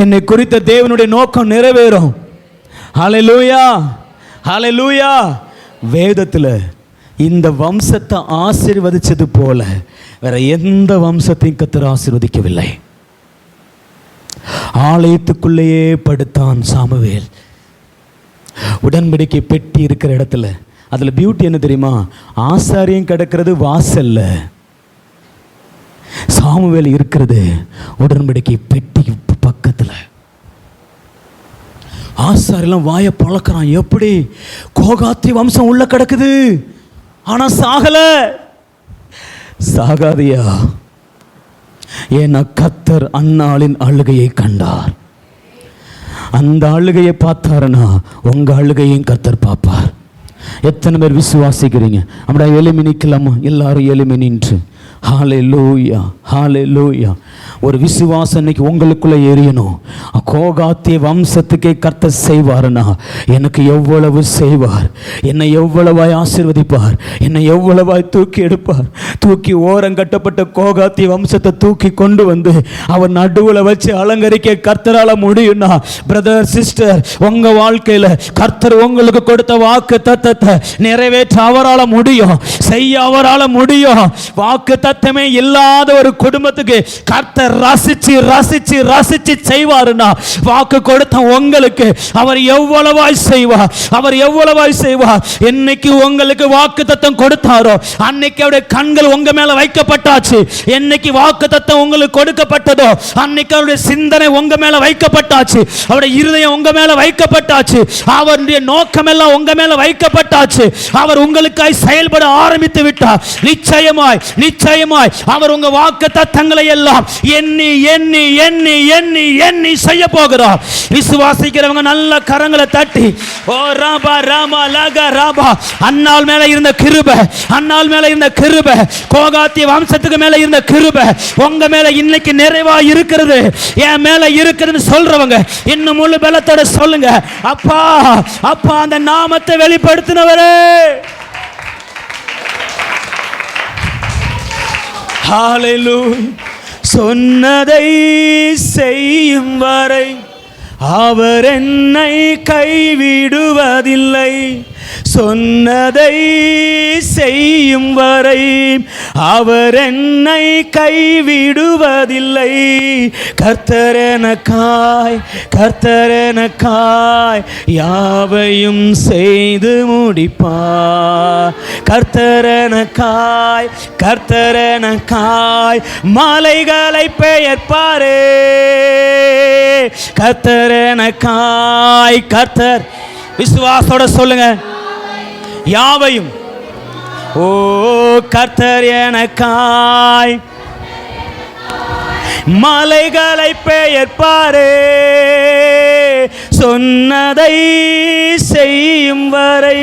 என்னை குறித்த தேவனுடைய நோக்கம் நிறைவேறும். ஹல்லேலூயா, ஹல்லேலூயா. வேதத்தில் இந்த வம்சத்தை ஆசீர்வதிச்சது போல வேற எந்த வம்சத்தையும் கர்த்தர் ஆசீர்வதிக்கவில்லை. ஆலயத்துக்குள்ளேயே படுத்தான் சாமுவேல். உடன்படிக்கை பெட்டி இருக்கிற இடத்துல. அதுல பியூட்டி என்ன தெரியுமா? ஆசாரியம் கிடக்கிறது வாசல்ல, சாமுவேல் இருக்கிறது உடன்படிக்கை பெட்டி பக்கத்துல. ஆசாரியெல்லாம் வாயை பழக்கிறான், எப்படி கோகாத்தி வம்சம் உள்ள கிடக்குது, ஆனா சாகல. சாகாதியா? ஏன்னா கர்த்தர் அன்னாளின் அழுகையை கண்டார். அந்த அழுகையை பார்த்தாருன்னா உங்க அழுகையும் கர்த்தர் பார்ப்பார். எத்தனை பேர் விசுவாசிக்கிறீங்க? அப்படியே எளிமை நிற்கலாமா? எல்லாரும் எளிமை நின்று ஹல்லேலூயா, ஹல்லேலூயா. ஒரு விசுவாசம் இன்னைக்கு உங்களுக்குள்ள எரியணும். கோகாத்திய வம்சத்துக்கே கர்த்தர் செய்வாருன்னா எனக்கு எவ்வளவு செய்வார், என்னை எவ்வளவாய் ஆசீர்வதிப்பார், என்னை எவ்வளவாய் தூக்கி எடுப்பார். தூக்கி ஓரம் கட்டப்பட்ட கோகாத்திய வம்சத்தை தூக்கி கொண்டு வந்து அவர் நடுவில் வச்சு அலங்கரிக்க கர்த்தரால முடியும்னா, பிரதர் சிஸ்டர், உங்க வாழ்க்கையில கர்த்தர் உங்களுக்கு கொடுத்த வாக்கு தத்தத்தை நிறைவேற்ற அவரால் முடியும், செய்ய அவரால் முடியும். வாக்கு தத்தமே இல்லாத ஒரு குடும்பத்துக்கு கர்த்தர் ரசிச்சு ரசிச்சு ரசிச்சு செய்வாருன்னா, வாக்கு கொடுத்த உங்களுக்கு அவர் எவ்வளவாய் செய்வார், அவர் எவ்வளவாய் செய்வார். என்னைக்கு உங்களுக்கு வாக்கு தத்தம் கொடுத்தாரோ அன்னைக்கு அவருடைய கண்கள் உங்க மேல வைக்கப்பட்டாச்சு. என்னைக்கு வாக்கு தத்தம் உங்களுக்கு கொடுக்கப்பட்டதோ அன்னைக்கு அவருடைய சிந்தனை உங்க மேல வைக்கப்பட்டாச்சு, அவருடைய இருதயம் உங்க மேல வைக்கப்பட்டாச்சு, அவருடைய நோக்கம் எல்லாம் உங்க மேல வைக்கப்பட்டாச்சு. அவர் உங்களுக்காய் செயல்பட ஆரம்பித்து விட்டார். நிச்சயமாய் நிச்சயமாய் அவர் உங்க வாக்கு தத்தங்களை எல்லாம் எண்ணி எண்ணி எண்ணி எண்ணி எண்ணி செய்ய போகிறார். விசுவாசிக்கிறவங்க நல்ல கரங்களை தட்டி ஓ ராபா ராமா லகா ராபா. அன்னாள் மேல இருந்த கிருபை, அன்னாள் மேல இருந்த கிருபை, கோகாத்திய வம்சத்துக்கு மேல இருந்த கிருபை உங்க மேல இன்னைக்கு நிறைவா இருக்கிறது, என் மேல இருக்குதுன்னு சொல்றவங்க இன்னும் முழு பலத்தோட சொல்லுங்க, அப்பா அப்பா அந்த நாமத்தை வெளிப்படுத்தினவரே. ஹல்லேலூயா. சொன்னதை செய்யும் வரை அவர் என்னை கைவிடுவதில்லை. சொன்னதை செய்யும் வரை அவர் என்னை கைவிடுவதில்லை. கர்த்தர் எனக்காய், கர்த்தர் எனக்காய் யாவையும் செய்து முடிப்பார். கர்த்தர் எனக்காய், கர்த்தர் எனக்காய் மலைகளை பெயர்ப்பாரே. கர்த்தர் எனக்காய், கர்த்தர், விசுவாசோட சொல்லுங்க, யாவையும். ஓ கர்த்தர் எனக்காய் மலைகளை பெயர்ப்பாரே. சொன்னதை செய்யும் வரை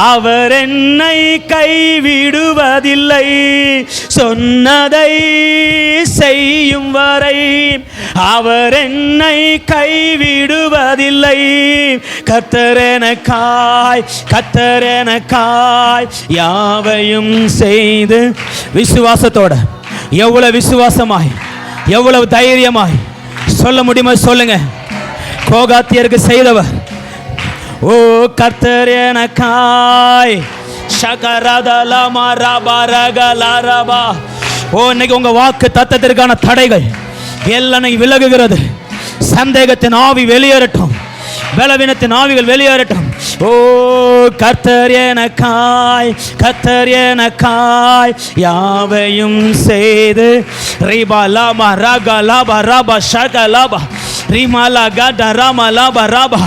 அவர் என்னை கைவிடுவதில்லை. சொன்னதை செய்யும் வரை அவர் என்னை கைவிடுவதில்லை. கர்த்தர் எனக்காய், கர்த்தர் எனக்காய் யாவையும் செய்து. விசுவாசத்தோட, எவ்வளவு விசுவாசமாய், எவ்வளவு தைரியமாய் சொல்ல முடியுமா? சொல்லுங்க. கோகாத்தியருக்கு செய்தவர் ஓ கர்த்தர் எனக்காய் ஷகரதலமா ரபரகலரபா. ஓ இன்னைக்கு உங்க வாக்கு தத்தத்திற்கான தடைகள் எல்லாம் விலகுகிறது. சந்தேகத்தின் ஆவி வெளியேறட்டும், பலவீனத்தின் ஆவிகள் வெளியேறட்டும். ஓ கர்த்தர் எனக்காய், கர்த்தர் எனக்காய் யாவையும் செய்து ரிபலமா ரகலபா ரபா ஷகலபா ரிமலா கட ரமலபா ரபா.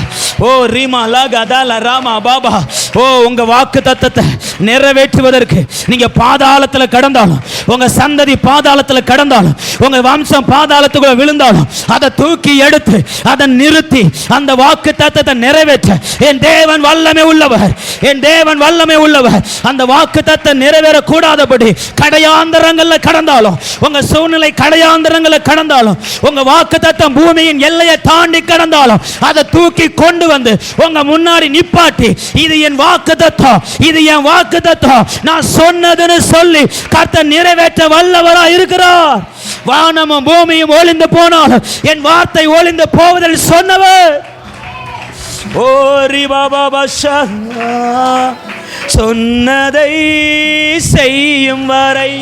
ஓ ரிமலா கதல ராமா பாபா. ஓ உங்க வாக்கு தத்தத்தை நிறைவேற்றுவதற்கு நீங்க பாதாளத்தில் கடந்தாலும், உங்க சந்ததி பாதாளத்தில் கடந்தாலும், உங்க வம்சம் பாதாளத்துக்குள்ள விழுந்தாலும், அதை தூக்கி எடுத்து அதை நிறுத்தி அந்த வாக்கு தத்தத்தை நிறைவேற்ற என் தேவன் வல்லமை உள்ளவர், என் தேவன் வல்லமை உள்ளவர். அந்த வாக்கு தத்தம் நிறைவேற கூடாதபடி கடையாந்தரங்கள்ல கடந்தாலும், உங்க சூழ்நிலை கடையாந்தரங்கள்ல கடந்தாலும், உங்க வாக்கு தத்தம் பூமியின் எல்லையை தாண்டி கடந்தாலும், அதை தூக்கி கொண்டு வந்து உங்க முன்னாடி நிப்பாட்டி, இது என் வாக்கு தத்தம், இது என் வாக்கு தத்தம், நான் சொன்னதுன்னு சொல்லி கர்த்தர் நிறைவேற்ற வல்லவரா இருக்கிறார். வானமும் பூமியும் ஒளிந்து போனாலும் என் வார்த்தை ஒளிந்து போவதில் சொன்னவர். ஓ ரிபாபா சொன்னதை செய்யும் வரை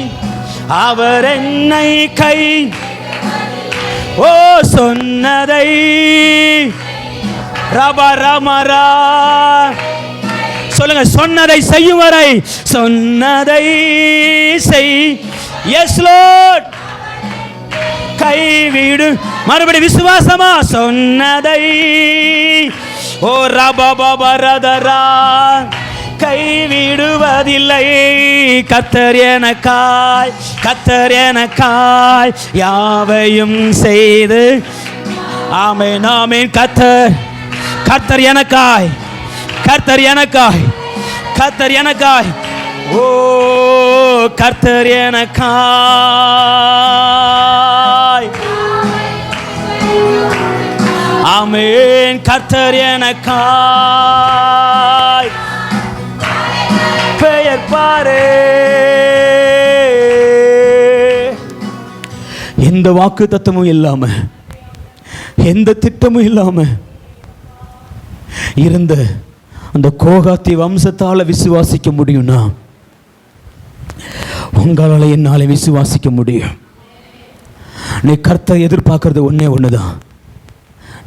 அவர் என்னை கை. ஓ சொன்னதை ரபரமரா சொல்லுங்க, சொன்னதை செய்யும் வரை, சொன்னதை செய். S Lord. கைவிடு மறுபடி விசுவாசமா சொன்னதை. ஓ ரபபரதரா கைவிடுவதில்லை. கர்த்தர் எனக்காய், கர்த்தர் எனக்காய் யாவையும் செய்து. ஆமென் ஆமென். கர்த்தர், கர்த்தர் எனக்காய், கர்த்தர் எனக்காய், கர்த்தர் எனக்காய். ஓ கர்த்தர் எனக்காய். ஆமென். கர்த்தர் எனக்காய். பெயர் பாரே. எந்த வாக்கு தத்தமும் இல்லாம, எந்த திட்டமும் இல்லாம இருந்த அந்த கோகாத்தி வம்சத்தால விசுவாசிக்க முடியும்னா உங்களால என்னால விசுவாசிக்க முடியும். நீ கர்த்தரை எதிர்பார்க்கறது ஒன்னே ஒண்ணுதான்.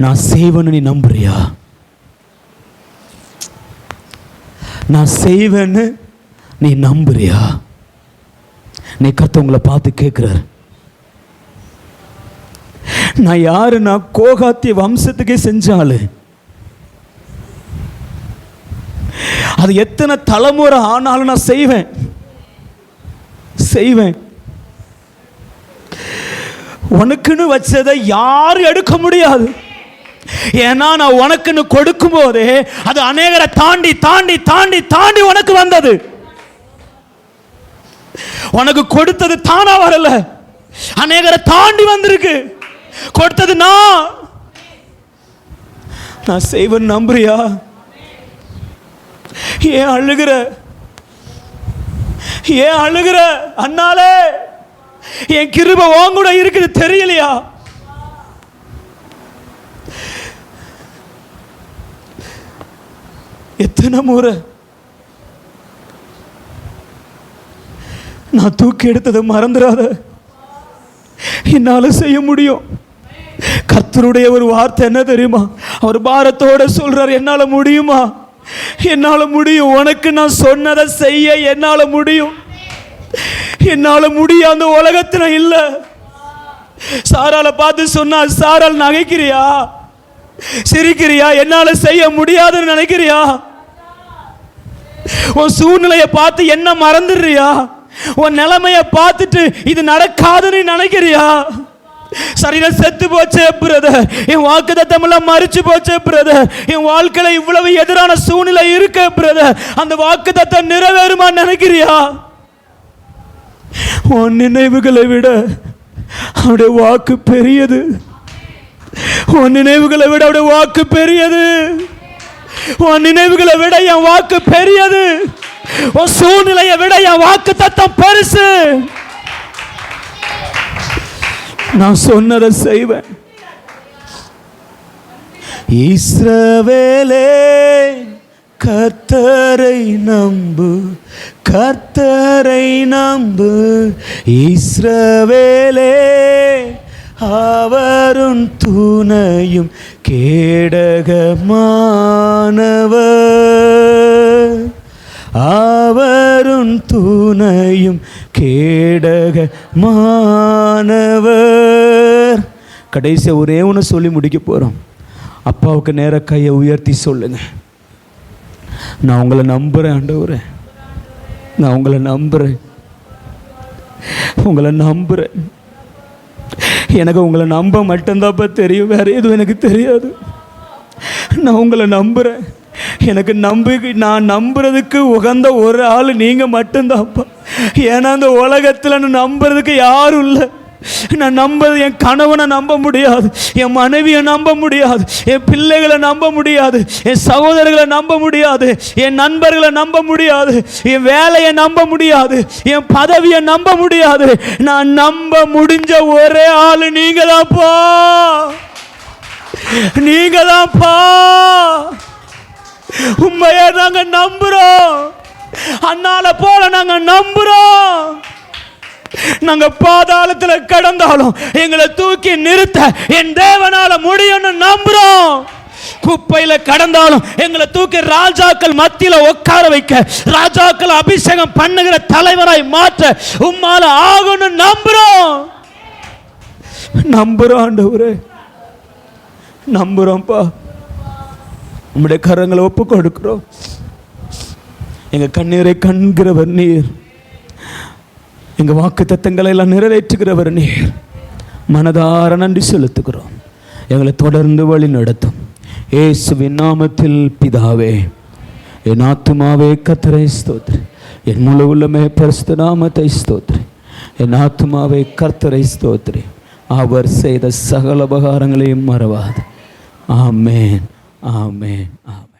நான் செய்வேன்னு நீ நம்புறியா? நான் செய்வேன்னு நீ நம்புறியா? நீ கர்த்தர் உங்களை பார்த்து கேட்கிறார். நான் யாரு? நான் கோகாத்திய வம்சத்துக்கே செஞ்சாலு. அது எத்தனை தலைமுறை ஆனாலும் நான் செய்வேன், செய்வேன். உனக்குன்னு வச்சதை யாரும் எடுக்க முடியாது. ஏன்னா நான் உனக்குன்னு கொடுக்கும் போதே அது அநேகரை தாண்டி தாண்டி தாண்டி தாண்டி உனக்கு வந்தது. உனக்கு கொடுத்தது தானா வரல, அநேகரை தாண்டி வந்திருக்கு. கொடுத்தது நான் செய்வேன். நம்புறியா? ஏன் அழுகிற? ஏன் அழுகிற? அண்ணாலே என் கிருபை உன் கூட இருக்குது தெரியலையா? எத்தனை முறை நான் தூக்கி எடுத்ததை மறந்துடாத. என்னால செய்ய முடியும். கர்த்தருடைய ஒரு வார்த்தை என்ன தெரியுமா? அவர் பாரத்தோட சொல்றார், என்னால முடியுமா? என்னால முடியும். உனக்கு நான் சொன்னதை செய்ய என்னால முடியும். என்னால முடியும். அந்த உலகத்துல இல்ல. சாரால பார்த்து சொன்னா, சாரால் நகைக்கிறியா, சிரிக்கிறியா? என்னால செய்ய முடியாதுன்னு நினைக்கிறியா? உன் சூழ்நிலையை பார்த்து என்ன மறந்துடுறியா? உன் நிலைமையை பார்த்துட்டு இது நடக்காதுன்னு நினைக்கிறியா? சரீரம் செத்து போச்சே பிரதர், என் வாக்குத்தத்தம் எல்லாம் மறிச்சு போச்சே பிரதர், என் வாழ்க்கையில இவ்வளவு எதிரான சூழ்நிலை இருக்க பிரதர், அந்த வாக்குத்தத்தம் நிறைவேறுமா நினைக்கிறியா? உன் நினைவுகளை விட அவருடைய வாக்கு பெரியது. உன் நினைவுகளை விட அவருடைய வாக்கு பெரியது. உன் நினைவுகளை விட என் வாக்கு பெரியது. உன் சூழ்நிலையை விட என் வாக்குத்தத்தம் பெருசு. நான் சொன்னதை செய்வேன். இஸ்ரவேலே கர்த்தரை நம்பு, கர்த்தரை நம்பு. இஸ்ரவேலே அவருன் துணையும் கேடகமானவர், அவருன் துணையும் கேடகமானவர். கடைசி ஒரே ஒன்று சொல்லி முடிக்க போகிறோம். அப்பாவுக்கு நேர கையை உயர்த்தி சொல்லுங்க, நான் உங்களை நம்புகிறேன் ஆண்டவரே, நான் உங்களை நம்புகிறேன், உங்களை நம்புகிறேன். எனக்கு உங்களை நம்ப மட்டும்தான்ப்பா தெரியும், வேற எதுவும் எனக்கு தெரியாது. நான் உங்களை நம்புகிறேன். எனக்கு நான் நம்புறதுக்கு உகந்த ஒரு ஆள் நீங்கள் மட்டும்தான்ப்பா. ஏன்னா அந்த உலகத்தில் நான் நம்புறதுக்கு யாரும் இல்லை. நான் நம்புறது என் கணவனை நம்ப முடியாது, என் மனைவியை நம்ப முடியாது, என் பிள்ளைகளை நம்ப முடியாது, என் சகோதரர்களை நம்ப முடியாது, என் நண்பர்களை நம்ப முடியாது, என் வேலையை நம்ப முடியாது, என் பதவியை நம்ப முடியாது. நான் நம்ப முடிஞ்ச ஒரே ஆளு நீங்க தான்ப்பா, நீங்க தான்ப்பா. உண்மையா நாங்க நம்புறோம், அண்ணால போல நாங்க நம்புறோம். நாங்க பாதாளத்தில் கடந்தாலும் எங்களை தூக்கி நிறுத்த என் தேவனால முடியும்னு நம்புறோம். குப்பையில கடந்தாலும் எங்களை தூக்கி ராஜாக்கள் மத்தியில உட்கார வைக்க, ராஜாக்கள் அபிஷேகம் பண்ணுகிற தலைவராய் மாற்ற உம்மால ஆகும்னு நம்புறோம். நம்புறோம் ஆண்டவரே, நம்புறோம்ப்பா. உம்முடைய கரங்களை ஒப்பு கொடுக்கிறோம். எங்க கண்ணீரை கண்கிறவர் நீர், எங்கள் வாக்கு தத்தங்களை எல்லாம் நிறைவேற்றுகிறவர் நீர். மனதார நன்றி செலுத்துகிறோம். எங்களை தொடர்ந்து வழி நடத்தும் இயேசுவின் நாமத்தில் பிதாவே. என் ஆத்துமாவே கர்த்தரை ஸ்தோத்திரி, என் முழு உள்ளமே பரிசுத்த நாமத்தை ஸ்தோத்திரி. என் ஆத்துமாவே கர்த்தரை ஸ்தோத்திரி, அவர் செய்த சகல உபகாரங்களையும் மறவாது. ஆமென், ஆமென், ஆமென்.